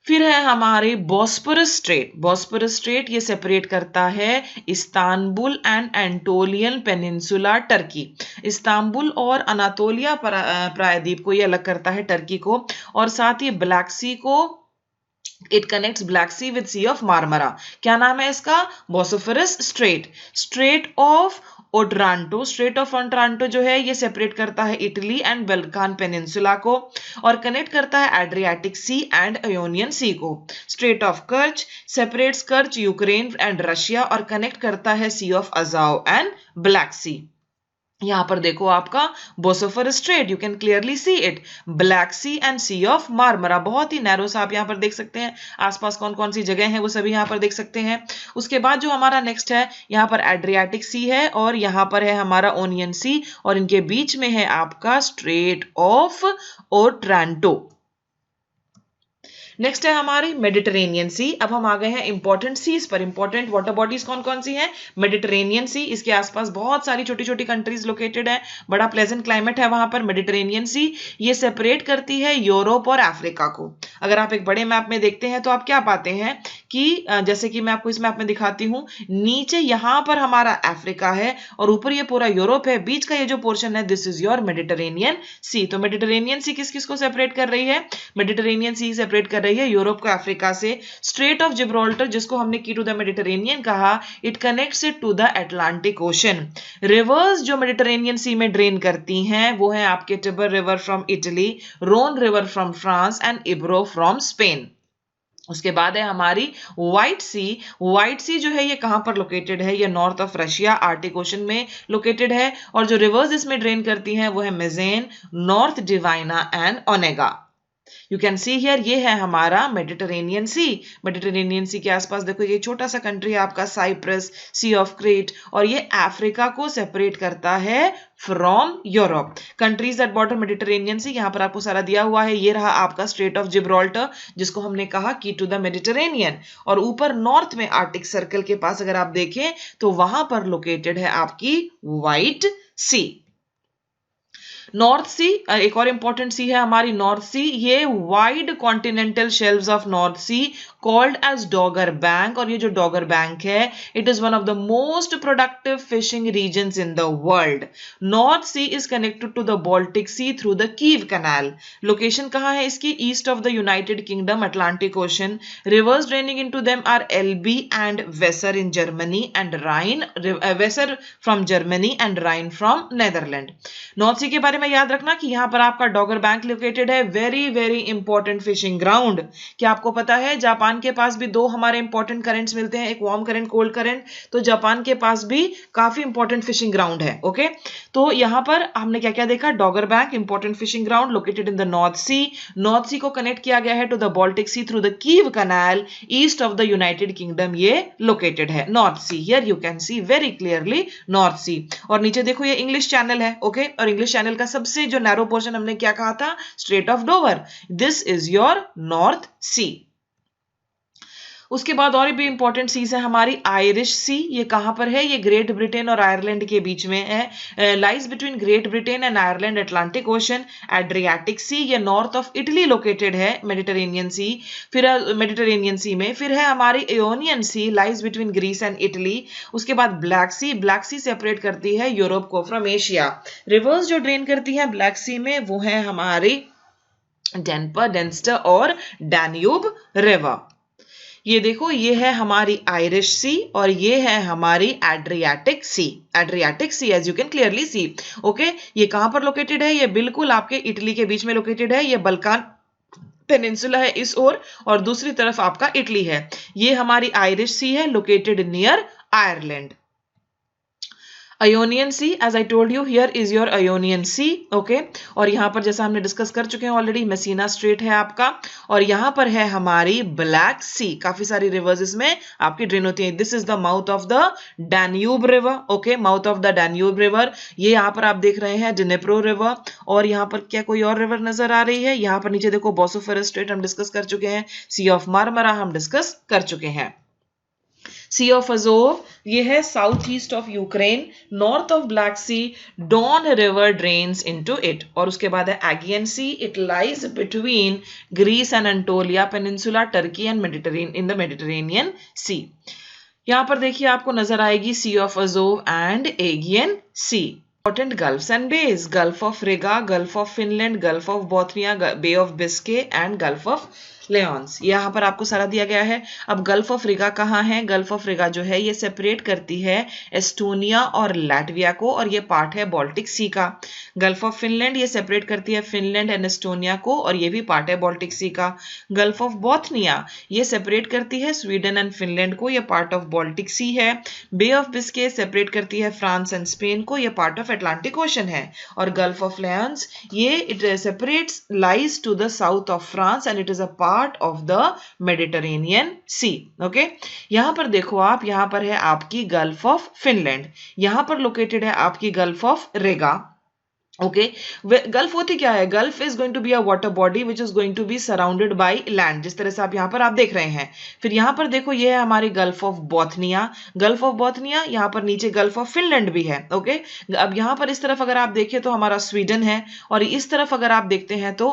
फिर है हमारे बॉस्फोरस स्ट्रेट। बॉस्फोरस स्ट्रेट ये सेपरेट करता है Istanbul and Anatolian peninsula Turkey. Istanbul और अनातोलिया प्रायद्वीप को ये अलग करता है टर्की को, और साथ ही ब्लैक सी को, it connects Black sea with sea of Marmara. क्या नाम है इसका? Bosphorus strait. Strait of Otranto, strait of Otranto जो है ये सेपरेट करता है इटली एंड बल्कान पेनिनसुला को और कनेक्ट करता है Adriatic C and Ionian sea को। Strait of Kerch separates Kerch, Ukraine and Russia और कनेक्ट करता है sea of Azov and Black sea. यहां पर देखो आपका Bosphorus strait, you can clearly see it, Black sea and sea of Marmara, बहुत ही नैरो सा आप यहां पर देख सकते हैं। आसपास कौन कौन सी जगह हैं वो सभी यहां पर देख सकते हैं। उसके बाद जो हमारा नेक्स्ट है, यहां पर एड्रियाटिक सी है और यहां पर है हमारा ओनियन सी और इनके बीच में है आपका स्ट्रेट ऑफ ओट्रांटो। नेक्स्ट है हमारी मेडिटेरेनियन सी। अब हम आ गए हैं इंपॉर्टेंट सीज पर। इंपॉर्टेंट वाटर बॉडीज कौन कौन सी हैं? मेडिटेरेनियन सी, इसके आसपास बहुत सारी छोटी छोटी कंट्रीज लोकेटेड है, बड़ा प्लेजेंट क्लाइमेट है वहां पर। मेडिटेरेनियन सी ये सेपरेट करती है यूरोप और अफ्रीका को। अगर आप एक बड़े मैप में देखते हैं तो आप क्या पाते हैं कि जैसे कि मैं आपको इस मैप में दिखाती हूं, नीचे यहां पर हमारा अफ्रीका है और ऊपर ये पूरा यूरोप है, बीच का ये जो पोर्शन है दिस इज योर मेडिटेरेनियन सी। तो मेडिटेरेनियन सी किस किस को सेपरेट कर रही है? मेडिटेरेनियन सी सेपरेट कर रही है यूरोप को अफ्रीका से। स्ट्रेट ऑफ जिब्राल्टर जिसको हमने की टू द मेडिटेरेनियन कहा, it connects it to the Atlantic ocean. Rivers जो मेडिटेरेनियन सी में ड्रेन करती हैं वो है आपके Tiber river from Italy, Rhone river from France and Ebro from Spain. उसके बाद है हमारी व्हाइट सी। व्हाइट सी जो है ये कहां पर लोकेटेड है? ये north of Russia, Arctic ocean में लोकेटेड है। और जो रिवर्स इसमें ड्रेन करती हैं वो है Mezen, North Dvina and Onega. You can see here, ये है हमारा मेडिटेरेनियन सी। मेडिटेरेनियन सी के आसपास देखो ये छोटा सा कंट्री है आपका साइप्रस, सी ऑफ क्रेट, और ये अफ्रीका को सेपरेट करता है from Europe. Countries at border Mediterranean Sea, यहां पर आपको सारा दिया हुआ है। ये रहा आपका स्ट्रेट ऑफ जिब्राल्टर, जिसको हमने कहा की टू द मेडिटेरेनियन। और ऊपर नॉर्थ में आर्टिक सर्कल के पास अगर आप देखें तो वहां पर लोकेटेड है आपकी व्हाइट सी। नॉर्थ सी, एक और इंपॉर्टेंट सी है हमारी नॉर्थ सी। ये wide continental shelves of North sea called as Dogger bank. और ये जो डॉगर बैंक है, it is one of the most productive fishing regions in the world. North sea is connected to the Baltic C through the Kiel canal. Location कहां है इसकी? East of the United Kingdom, Atlantic ocean. Rivers draining into them are Elbe and Weser in Germany and Rhine, Weser from Germany and Rhine from Netherland. North Sea के बारे में याद रखना कि यहां पर आपका डॉगर बैंक लोकेटेड है, very very important fishing ground. क्या आपको पता है जापान के पास भी दो हमारे इंपॉर्टेंट करंट्स मिलते हैं, एक वार्म करंट, कोल्ड करंट। तो जापान के पास भी काफी इंपॉर्टेंट फिशिंग ग्राउंड है। ओके, तो यहां पर हमने क्या क्या देखा? Dogger Bank important fishing ground located in the North C. North Sea को कनेक्ट किया गया है to the Baltic C through the Kiel Canal, east of the United Kingdom ये लोकेटेड है North Sea. Here you can see very clearly North Sea. और नीचे देखो ये इंग्लिश चैनल है। ओके, और इंग्लिश चैनल का सबसे जो नैरो पोर्शन हमने क्या कहा था? Strait of Dover. This is your North Sea. उसके बाद और भी इंपॉर्टेंट सीज है हमारी आयरिश सी। ये कहां पर है? ये ग्रेट ब्रिटेन और आयरलैंड के बीच में है। Lies between Great Britain and Ireland, Atlantic Ocean. Adriatic Sea, ये नॉर्थ ऑफ इटली लोकेटेड है मेडिटेरेनियन सी। फिर मेडिटेरेनियन सी में फिर है हमारी Ionian Sea, lies between Greece and Italy. उसके बाद Black Sea. Black Sea separate करती है यूरोप को फ्रॉम एशिया। रिवर्स जो ड्रेन करती है ब्लैक सी में वो है हमारी डेनपर, डेंस्टर और डैन्यूब रिवर। ये देखो, ये है हमारी आयरिश सी और ये है हमारी Adriatic sea. Adriatic sea as you can clearly see. Okay, ये कहां पर लोकेटेड है? ये बिल्कुल आपके इटली के बीच में लोकेटेड है। ये बल्कान पेनिनसुला है इस ओर और दूसरी तरफ आपका इटली है। ये हमारी आयरिश सी है located near Ireland. Ionian Sea, as I told you, here is your Ionian Sea, okay? और यहाँ पर जैसा हमने डिस्कस कर चुके हैं ऑलरेडी, मेसिना स्ट्रेट है आपका, और यहाँ पर है हमारी ब्लैक सी। काफी सारी रिवर्स इसमें आपकी ड्रेन होती हैं। This is the mouth of the Danube river. Okay, mouth of the Danube river. ये यहाँ पर आप देख रहे हैं डिनेप्रो रिवर। और यहाँ पर क्या कोई और रिवर नजर आ रही है? यहाँ पर नीचे देखो बोस्फोरस स्ट्रेट हम डिस्कस कर चुके हैं, सी ऑफ मार्मरा हम डिस्कस कर चुके हैं। सी ऑफ अजोव, ये है south east of Ukraine, north of Black Sea, Don river drains into it. और उसके बाद है Aegean Sea, it lies between Greece and Anatolia peninsula, Turkey and Mediterranean in the Mediterranean Sea. यहां पर देखिए आपको नजर आएगी Sea of Azov and Aegean Sea. Important gulfs and bays, Gulf of Riga, Gulf of Finland, Gulf of Bothnia, Bay of Biscay and Gulf of लेऑन्स। यहाँ पर आपको सारा दिया गया है। अब गल्फ ऑफ रिगा कहाँ है? गल्फ ऑफ रिगा जो है ये सेपरेट करती है एस्टोनिया और लैटविया को, और ये पार्ट है बाल्टिक सी का। गल्फ ऑफ फिनलैंड ये सेपरेट करती है फिनलैंड एंड एस्टोनिया को, और ये भी पार्ट है बाल्टिक सी का। गल्फ ऑफ बोथनिया ये सेपरेट करती है स्वीडन एंड फिनलैंड को, ये पार्ट ऑफ बाल्टिक सी है। बे ऑफ बिस्के सेपरेट करती है फ्रांस एंड स्पेन को, ये पार्ट ऑफ अटलांटिक ओशन है। और गल्फ ऑफ लेऑन्स ये it separates lies to the south of France and it is a part of the Mediterranean Sea. Okay, यहां पर देखो आप, यहां पर है आपकी गल्फ ऑफ फिनलैंड, यहां पर लोकेटेड है आपकी gulf of Riga. Okay, gulf होती क्या है? Gulf is going to be a water body which is going to be surrounded by land, जिस तरह से आप यहाँ पर आप देख रहे हैं। फिर यहाँ पर देखो ये है हमारी gulf of Bothnia. Gulf of Bothnia, यहाँ पर नीचे गल्फ ऑफ फिनलैंड भी है। ओके, अब यहाँ पर इस तरफ अगर आप देखें तो हमारा स्वीडन है, और इस तरफ अगर आप देखते हैं तो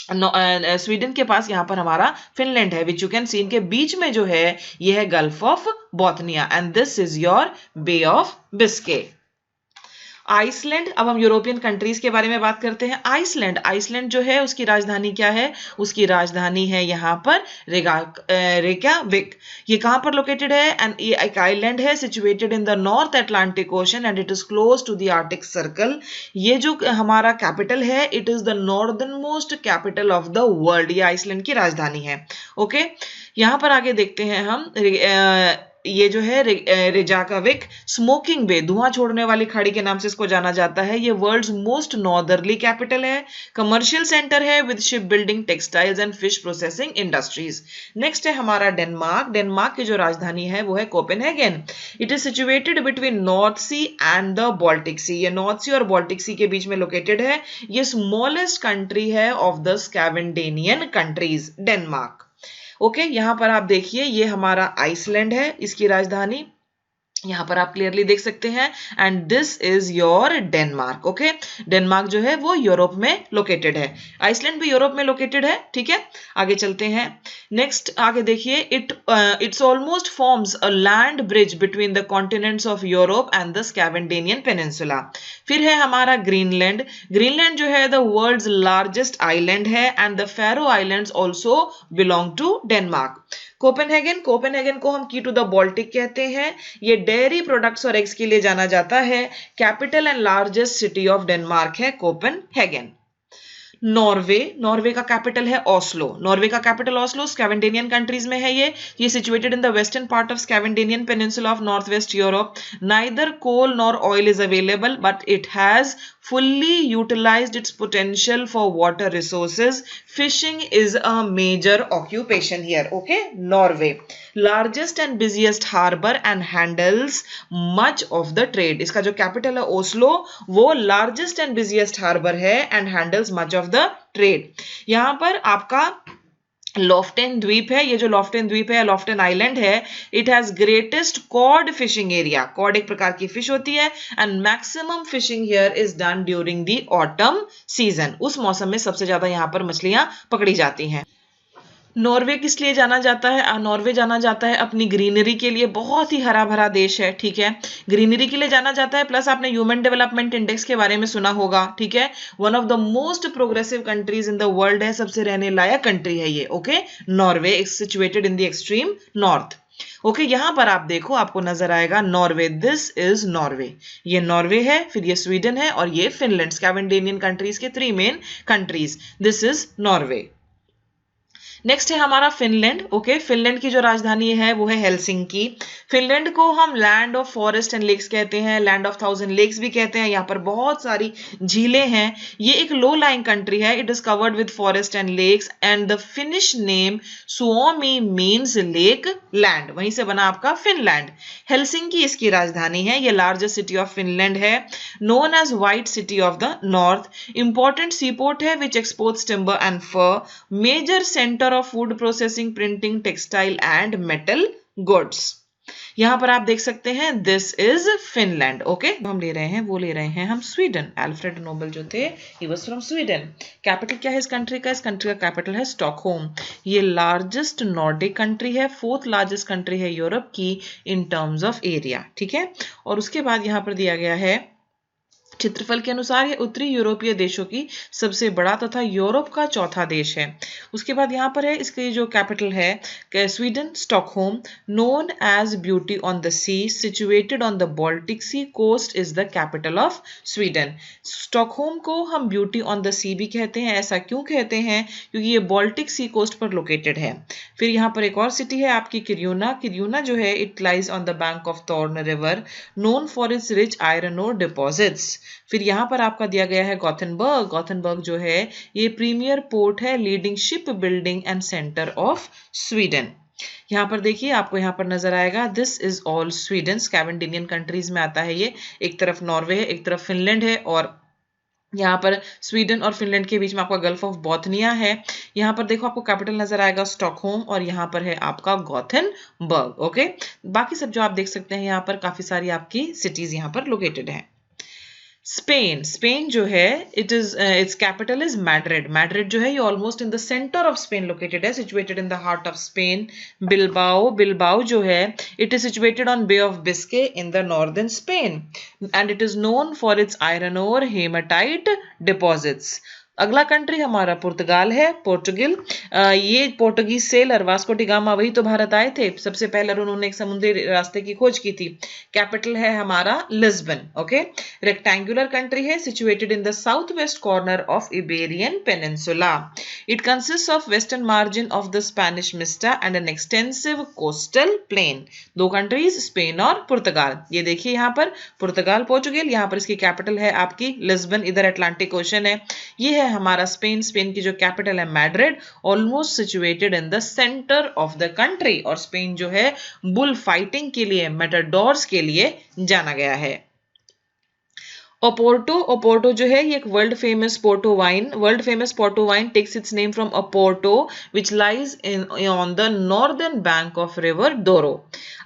स्वीडन के पास यहाँ पर हमारा फिनलैंड है, विच यू कैन सी। इनके बीच में जो है ये है gulf of Bothnia and this is your Bay of Biscay. Iceland, अब हम यूरोपियन कंट्रीज के बारे में बात करते हैं। आइसलैंड, आइसलैंड जो है उसकी राजधानी क्या है? उसकी राजधानी है यहाँ पर रेक्याविक। ये कहाँ पर लोकेटेड है? एंड ये एक आइलैंड है situated in the North Atlantic ocean and it is close to the Arctic circle. ये जो हमारा कैपिटल है, it is the northern most capital of the world. ये आइसलैंड की राजधानी है। ओके, यहाँ पर आगे देखते हैं हम ये जो है रेजाकाविक, स्मोकिंग बे, धुआं छोड़ने वाली खाड़ी के नाम से इसको जाना जाता है। ये वर्ल्ड्स मोस्ट नॉर्दर्ली कैपिटल है, कमर्शियल सेंटर है with ship building, textiles and fish processing industries. Next है हमारा डेनमार्क। डेनमार्क की जो राजधानी है वो है Copenhagen. It is situated between North Sea and the Baltic Sea. ये नॉर्थ सी और बाल्टिक सी के बीच में लोकेटेड है। ये स्मॉलेस्ट कंट्री है of the Scandinavian countries, Denmark. Okay, यहां पर आप देखिए ये हमारा आइसलैंड है, इसकी राजधानी यहां पर आप क्लियरली देख सकते हैं। And this is your Denmark. Okay, Denmark जो है वो यूरोप में लोकेटेड है, आइसलैंड भी यूरोप में लोकेटेड है। ठीक है, आगे चलते हैं। नेक्स्ट आगे देखिए, it's almost forms a land bridge between the continents of Europe and the Scandinavian peninsula. फिर है हमारा ग्रीनलैंड। ग्रीनलैंड जो है द वर्ल्ड्स लार्जेस्ट आइलैंड है and the Faroe Islands also belong to Denmark. Copenhagen, Copenhagen को हम की to the Baltic कहते हैं। ये डेयरी प्रोडक्ट्स और एग्स के लिए जाना जाता है। Capital and largest city of Denmark है कोपेनहेगन। नॉर्वे, नॉर्वे का कैपिटल है ओस्लो। नॉर्वे का कैपिटल ओस्लो, स्कैवेंडेनियन कंट्रीज में है ये situated in the western part of Scandinavian peninsula of north west Europe. Neither coal nor oil is available but it has fully utilized its potential for water resources. Fishing is a major occupation here. Okay, Norway, largest and busiest harbor and handles much of the trade. इसका जो capital है Oslo, वो largest and busiest harbor है and handles much of the trade. यहाँ पर आपका लॉफ्टेन द्वीप है। ये जो लॉफ्टेन द्वीप है, लॉफ्टेन आइलैंड है, it has greatest cod fishing area. Cod एक प्रकार की फिश होती है and maximum fishing here is done during the autumn season. उस मौसम में सबसे ज्यादा यहाँ पर मछलियां पकड़ी जाती हैं। नॉर्वे किस लिए जाना जाता है? नॉर्वे जाना जाता है अपनी ग्रीनरी के लिए, बहुत ही हरा भरा देश है। ठीक है, ग्रीनरी के लिए जाना जाता है, प्लस आपने ह्यूमन डेवलपमेंट इंडेक्स के बारे में सुना होगा। ठीक है, one of the most progressive countries in the world है, सबसे रहने लायक कंट्री है ये। Okay, Norway is situated in the extreme north. Okay, यहां पर आप देखो, आपको नजर आएगा नॉर्वे, दिस इज नॉर्वे। ये नॉर्वे है, फिर ये स्वीडन है और ये फिनलैंड, स्कैवेंडेनियन कंट्रीज के 3 main countries. This is Norway. Next है हमारा फिनलैंड। ओके, फिनलैंड की जो राजधानी है वो है हेलसिंकी। फिनलैंड को हम land of forest and lakes कहते हैं, लैंड ऑफ 1000 लेक्स भी कहते हैं। यहाँ पर बहुत सारी झीलें हैं। ये एक लो लाइंग कंट्री है, it is covered with forest and lakes and the Finnish name Suomi means lake land, वहीं से बना आपका फिनलैंड। हेलसिंकी इसकी राजधानी है। ये लार्जेस्ट सिटी ऑफ फिनलैंड है, known as White City of the North. Important seaport है which exports timber and fur, major centre of food processing, printing, textile and metal goods। यहां पर आप देख सकते हैं दिस इज फिनलैंड। ओके, हम ले रहे हैं, वो ले रहे हैं हम स्वीडन। अल्फ्रेड नोबल जो थे, he was from Sweden. Capital क्या है इस कंट्री का? इस कंट्री का कैपिटल है स्टॉकहोम। ये लार्जेस्ट नॉर्डिक कंट्री है, 4th लार्जेस्ट कंट्री है यूरोप की इन टर्म्स ऑफ एरिया। ठीक है, और उसके बाद यहां पर दिया गया है क्षेत्रफल के अनुसार ये उत्तरी यूरोपीय देशों की सबसे बड़ा तथा यूरोप का चौथा देश है। उसके बाद यहाँ पर है इसकी जो कैपिटल है Sweden, Stockholm, known as beauty on the sea, situated on the Baltic sea coast, is the capital of Sweden. Stockholm को हम ब्यूटी ऑन द सी भी कहते हैं। ऐसा क्यों कहते हैं? क्योंकि ये बाल्टिक सी कोस्ट पर लोकेटेड है। फिर यहाँ पर एक और सिटी है आपकी किर्यूना। किर्यूना जो है it lies on the bank of Torne river, known for its rich iron ore deposits. फिर यहां पर आपका दिया गया है गॉथेनबर्ग। गॉथेनबर्ग जो है ये प्रीमियर पोर्ट है, leading ship building and centre of Sweden. यहां पर देखिए, आपको यहां पर नजर आएगा this is all Sweden, Scandinavian countries में आता है ये। एक तरफ नॉर्वे है, एक तरफ फिनलैंड है और यहाँ पर स्वीडन और फिनलैंड के बीच में आपका गल्फ ऑफ बोथनिया है। यहाँ पर देखो आपको कैपिटल नजर आएगा स्टॉकहोम और यहाँ पर है आपका गॉथेनबर्ग। ओके, बाकी सब जो आप देख सकते हैं यहाँ पर काफी सारी आपकी सिटीज यहाँ पर लोकेटेड है। स्पेन जो है इट्स कैपिटल इज मैड्रिड जो है ये almost in the centre of Spain located है, situated in the heart of Spain. Bilbao जो है it is situated on Bay of Biscay in the northern Spain and it is known for its iron ore hematite deposits. अगला country हमारा पुर्तगाल है, Portugal. ये Portuguese sailor Vasco da Gama वही तो भारत आए थे, सबसे पहले उन्होंने एक समुद्री रास्ते की खोज की थी। कैपिटल है हमारा लिस्बन। ओके, रेक्टेंगुलर कंट्री है, situated in the south west corner of Iberian peninsula. It consist of western margin of the Spanish meseta and an extensive coastal plain. दो कंट्रीज स्पेन और पुर्तगाल। ये देखिए यहाँ पर पुर्तगाल पोर्टुगल, यहाँ पर इसकी कैपिटल है आपकी लिस्बन, इधर अटलांटिक ओशन है। ये है हमारा स्पेन की जो कैपिटल है Madrid, almost situated in the centre of the country. और स्पेन जो है बुल फाइटिंग के लिए, मेटाडोर्स के लिए जाना गया है। ओपोर्टो जो है ये एक world famous Porto wine takes its name from Oporto which lies on the northern bank of river Douro.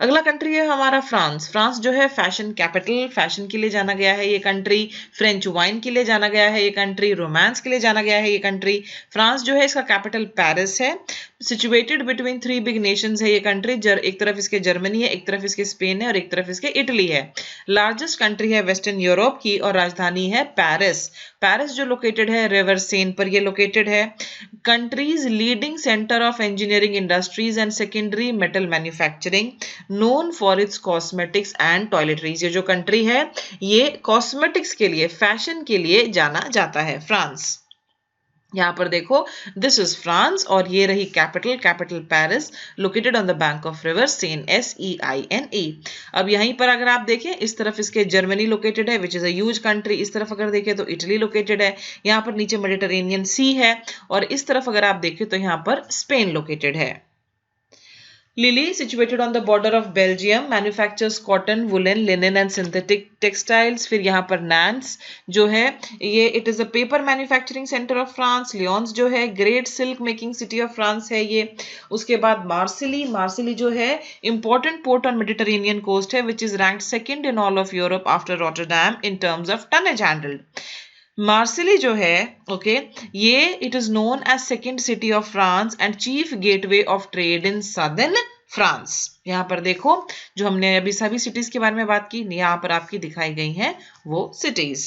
अगला कंट्री है हमारा फ्रांस जो है फैशन कैपिटल, फैशन के लिए जाना गया है ये कंट्री। फ्रेंच वाइन के लिए जाना गया है ये कंट्री। रोमांस के लिए जाना गया है ये कंट्री। फ्रांस जो है इसका कैपिटल पेरिस है। Situated between three big Nations है ये कंट्री। एक तरफ इसके जर्मनी है, एक तरफ इसके स्पेन है और एक तरफ इसके इटली है। लार्जेस्ट कंट्री है वेस्टर्न यूरोप की और राजधानी है पेरिस जो लोकेटेड है रिवर सेन पर ये लोकेटेड है। Countries leading centre of engineering industries and secondary metal manufacturing, known for it's cosmetics and toiletries. ये जो कंट्री है ये कॉस्मेटिक्स के लिए, फैशन के लिए जाना जाता है फ्रांस। यहाँ पर देखो दिस इज फ्रांस और ये रही capital Paris, located on the bank of river Sen, SEINE। अब यहीं पर अगर आप देखें इस तरफ इसके जर्मनी लोकेटेड है which is a huge country. इस तरफ अगर देखें तो इटली लोकेटेड है। यहाँ पर नीचे मेडिटेरेनियन सी है और इस तरफ अगर आप देखें तो यहाँ पर स्पेन लोकेटेड है। Lille, situated on the border of Belgium, manufactures cotton, woolen, linen and synthetic textiles। फिर यहाँ पर Nantes जो है ये it is a paper manufacturing center of France। Lyons जो है great silk making city of France है ये। उसके बाद मार्सिली जो है important port on Mediterranean coast है which is ranked second in all of Europe after Rotterdam in terms of tonnage handled। Marseille जो है ये it is known as second city of France and chief gateway of trade in southern France. यहाँ पर देखो जो हमने अभी सभी सिटीज के बारे में बात की, यहाँ पर आपकी दिखाई गई हैं वो सिटीज।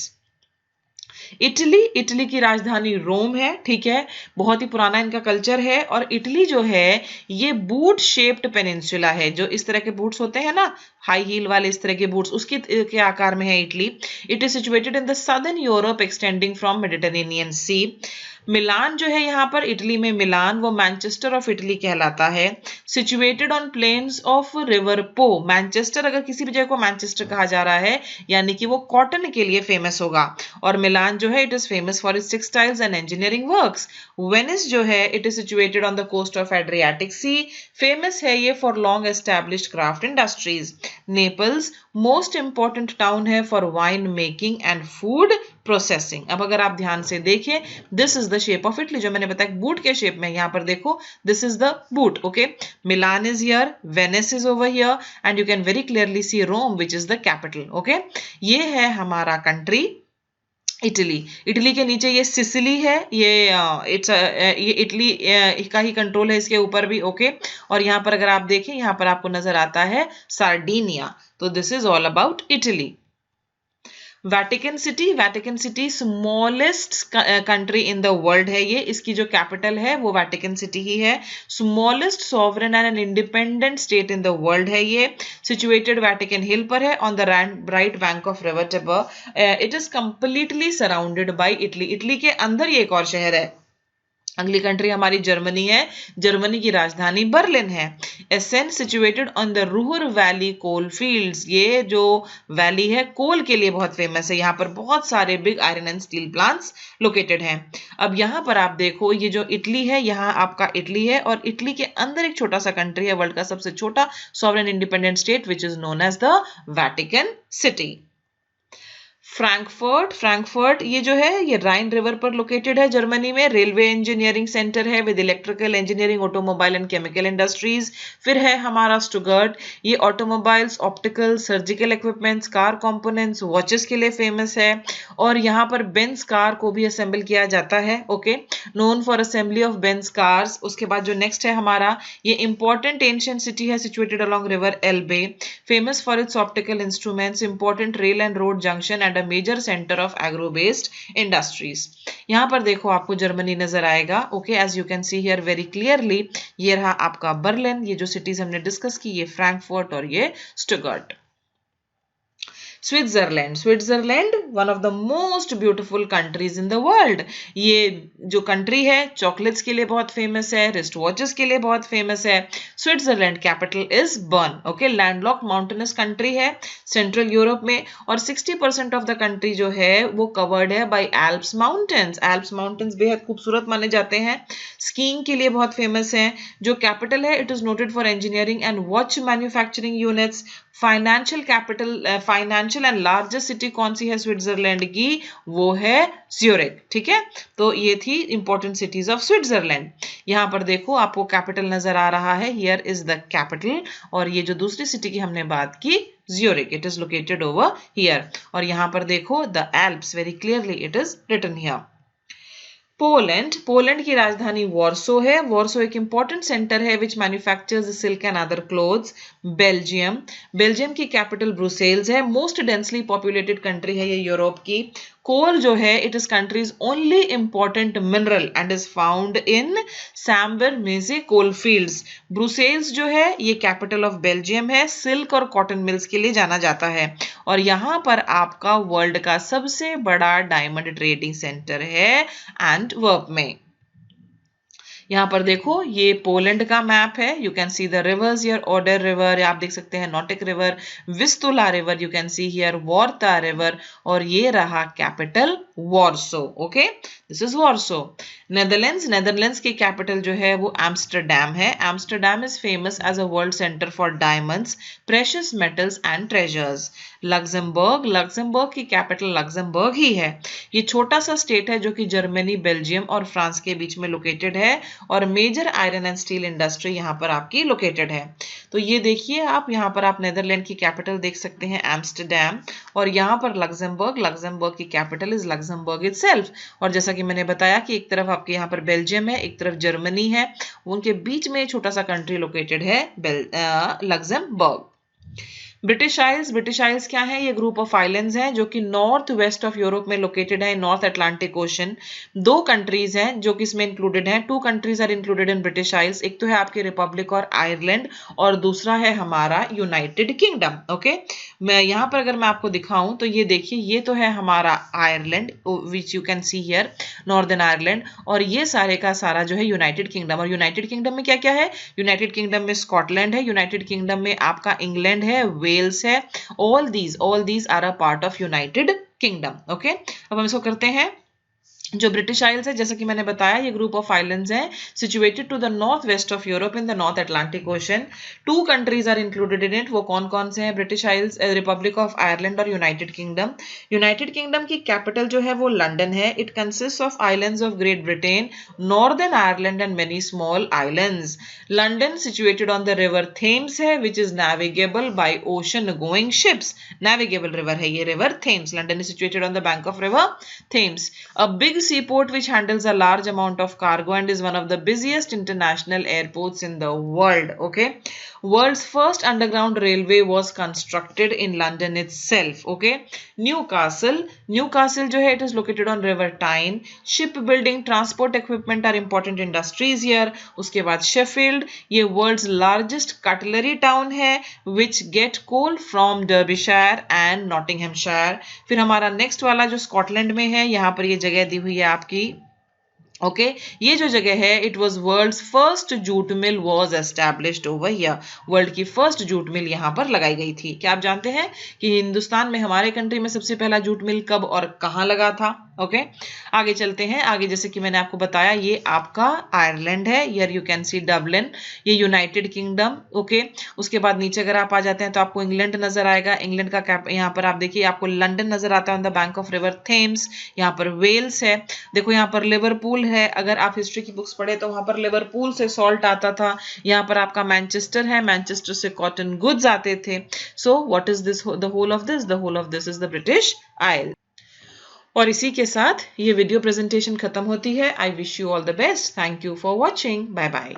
इटली की राजधानी रोम है, ठीक है, बहुत ही पुराना इनका कल्चर है। और इटली जो है ये बूट शेप्ड पेनिनसुला है, जो इस तरह के बूट्स होते हैं ना, हाई हील वाले इस तरह के बूट्स, उसके के आकार में है Italy. It is situated in the southern Europe extending from Mediterranean Sea. Milan जो है यहाँ पर इटली में मिलान, वो मैनचेस्टर ऑफ इटली कहलाता है। Situated on plains of river Po. Manchester अगर किसी भी जगह को मैनचेस्टर कहा जा रहा है यानी कि वो कॉटन के लिए फेमस होगा। और मिलान जो है it is famous for its textiles and engineering works. Venice जो है it is situated on the coast of Adriatic Sea. Famous है ये for long established craft industries. Naples most important town है for wine making and food processing. अब अगर आप ध्यान से देखें this is the shape of Italy, जो मैंने बताया बूट के शेप में, यहाँ पर देखो this is the boot. Okay, Milan is here, Venice is over here and you can very clearly see Rome which is the capital. Okay, ये है हमारा कंट्री इटली के नीचे ये सिसिली है, ये इटली का ही कंट्रोल है इसके ऊपर भी। ओके, और यहाँ पर अगर आप देखें यहाँ पर आपको नजर आता है सार्डिनिया। तो this is all about Italy. Vatican city smallest country in the world है ये। इसकी जो कैपिटल है वो वैटिकन सिटी ही है। Smallest sovereign and an independent state in the world है ये। सिचुएटेड वैटिकन हिल पर है on the right bank of river Tiber. It is completely surrounded by Italy के अंदर ये एक और शहर है। अगली कंट्री हमारी जर्मनी है। जर्मनी की राजधानी बर्लिन है। Essen situated on the Ruhr valley coal fields. ये जो वैली है कोल के लिए बहुत फेमस है। यहाँ पर बहुत सारे big iron and steel plants located हैं। अब यहाँ पर आप देखो ये जो इटली है, यहाँ आपका इटली है और इटली के अंदर एक छोटा सा कंट्री है, वर्ल्ड का सबसे छोटा sovereign independent state which is known as the Vatican city. Frankfurt, Frankfurt ये जो है ये राइन रिवर पर लोकेटेड है जर्मनी में। रेलवे इंजीनियरिंग सेंटर है with electrical engineering, automobile and chemical industries. फिर है हमारा स्टुटगार्ट, ये automobiles, optical, surgical equipments, car components, watches के लिए फेमस है। और यहाँ पर बेंज कार को भी असेंबल किया जाता है, okay, known for assembly of Benz cars. उसके बाद जो नेक्स्ट है हमारा, ये इंपॉर्टेंट एंशिएंट सिटी है situated along river Elbe, famous for its optical instruments, important rail and road junction and a major centre of agro based industries. यहाँ पर देखो आपको जर्मनी नजर आएगा, okay, as you can see here very clearly. ये रहा आपका Berlin, ये जो सिटीज हमने डिस्कस की, ये फ्रैंकफर्ट और ये Stuttgart. Switzerland, Switzerland one of the most beautiful countries in the world. ये जो कंट्री है चॉकलेट्स के लिए बहुत फेमस है, रिस्ट वॉचेस के लिए बहुत फेमस है। Switzerland capital is burn, okay, landlocked mountainous country है सेंट्रल यूरोप में, और 60% ऑफ द कंट्री जो है वो कवर्ड है by Alps mountains. Alps mountains बेहद खूबसूरत माने जाते हैं, स्कीइंग के लिए बहुत फेमस है। जो कैपिटल है it is noted for engineering and watch manufacturing units. Financial capital, financial and largest city कौन सी है स्विट्जरलैंड की, वो है ज्यूरिख, ठीक है। तो ये थी इंपॉर्टेंट सिटीज ऑफ स्विट्जरलैंड। यहाँ पर देखो आपको कैपिटल नजर आ रहा है, हियर इज द कैपिटल, और ये जो दूसरी सिटी की हमने बात की Zurich, it is located over here. और यहाँ पर देखो the Alps, very clearly it is written here. Poland, Poland की राजधानी वॉर्सो है। वॉर्सो एक इंपॉर्टेंट सेंटर है which manufactures silk and other clothes. Belgium, Belgium की कैपिटल ब्रुसेल्स है, मोस्ट डेंसली पॉपुलेटेड कंट्री है ये यूरोप की। कोल जो है it is countries only important mineral and is found in Sambre Meuse coal fields. Brussels जो है ये कैपिटल ऑफ बेल्जियम है, सिल्क और कॉटन मिल्स के लिए जाना जाता है। और यहाँ पर आपका वर्ल्ड का सबसे बड़ा डायमंड ट्रेडिंग सेंटर है एंटवर्प में। यहाँ पर देखो ये पोलैंड का मैप है, you can see the rivers here, Oder river आप देख सकते हैं, Notec river, Vistula river, you can see here Warta river, और ये रहा capital Warsaw, okay, this is Warsaw. Netherlands, Netherlands की कैपिटल जो है वो एम्स्टरडैम है। Amsterdam is famous as a world centre for diamonds, precious metals and treasures. Luxembourg, Luxembourg की capital Luxembourg ही है। ये छोटा सा स्टेट है जो कि जर्मनी, बेल्जियम और फ्रांस के बीच में लोकेटेड है, और major iron and steel industry यहाँ पर आपकी लोकेटेड है। तो ये देखिए आप, यहाँ पर आप नेदरलैंड की कैपिटल देख सकते हैं एम्स्टरडैम, और यहाँ पर लग्जमबर्ग, लग्जमबर्ग की कैपिटल इज लग्जमबर्ग इटसेल्फ। और जैसा कि मैंने बताया कि एक तरफ आपके यहाँ पर बेल्जियम है, एक तरफ जर्मनी है, उनके बीच में छोटा सा कंट्री लोकेटेड है Luxembourg. British Isles, British Isles क्या है, ये ग्रुप ऑफ आइलैंड्स हैं जो कि नॉर्थ वेस्ट ऑफ यूरोप में लोकेटेड है, नॉर्थ अटलांटिक ओशन। दो कंट्रीज हैं जो कि इसमें इंक्लूडेड हैं, two countries are included in British Isles, एक तो है आपकी रिपब्लिक और आयरलैंड, और दूसरा है हमारा यूनाइटेड किंगडम, ओके। मैं यहाँ पर अगर मैं आपको दिखाऊं तो ये देखिए, ये तो है हमारा Ireland which you can see here, northern Ireland, और ये सारे का सारा जो है यूनाइटेड किंगडम। और यूनाइटेड किंगडम में क्या क्या है, यूनाइटेड किंगडम में स्कॉटलैंड है, यूनाइटेड किंगडम में आपका इंग्लैंड है, वेल्स है, all these are a part of United Kingdom, okay। अब हम इसको करते हैं। जो ब्रिटिश आइल्स है जैसा कि मैंने बताया ये ग्रुप ऑफ आइलैंड्स हैं situated to the north west of Europe in the North Atlantic Ocean. Two countries are included in it, वो कौन कौन से हैं, British Isles, Republic of Ireland और यूनाइटेड किंगडम। यूनाइटेड किंगडम की कैपिटल जो है वो लंदन है। It consist of islands of Great Britain, Northern Ireland and many small islands. London situated on the River Thames है which is navigable by ocean going ships. Navigable river है ये river Thames. London is situated on the bank of river Thames. A big seaport which handles a large amount of cargo and is one of the busiest international airports in the world, okay। World's first underground railway was constructed in London itself, okay। Newcastle, Newcastle जो है it is located on river Tyne। Shipbuilding, transport equipment are important industries here। उसके बाद Sheffield, ये world's largest cutlery town है which get coal from Derbyshire and Nottinghamshire। फिर हमारा next वाला जो स्कॉटलैंड में है, यहाँ पर ये जगह दी हुई है आपकी, ओके। ये जो जगह है it was world's first jute mill was established over here. World की फर्स्ट जूट मिल यहाँ पर लगाई गई थी। क्या आप जानते हैं कि हिंदुस्तान में, हमारे कंट्री में सबसे पहला जूट मिल कब और कहाँ लगा था? ओके आगे चलते हैं। आगे जैसे कि मैंने आपको बताया ये आपका आयरलैंड है, here you can C Dublin, ये यूनाइटेड किंगडम। ओके उसके बाद नीचे अगर आप आ जाते हैं तो आपको इंग्लैंड नजर आएगा। इंग्लैंड का कैप यहाँ पर आप देखिए आपको लंदन नजर आता है on the bank of river Thames. यहाँ पर वेल्स है, देखो यहाँ पर लिवरपूल है। अगर आप हिस्ट्री की बुक्स पढ़े तो वहां पर लिवरपूल से सॉल्ट आता था। यहाँ पर आपका मैनचेस्टर है, मैनचेस्टर से कॉटन गुड्स आते थे। So what is this, the whole of this, the whole of this is the British Isle. और इसी के साथ ये वीडियो प्रेजेंटेशन खत्म होती है। I wish you all the best. Thank you for watching. Bye bye.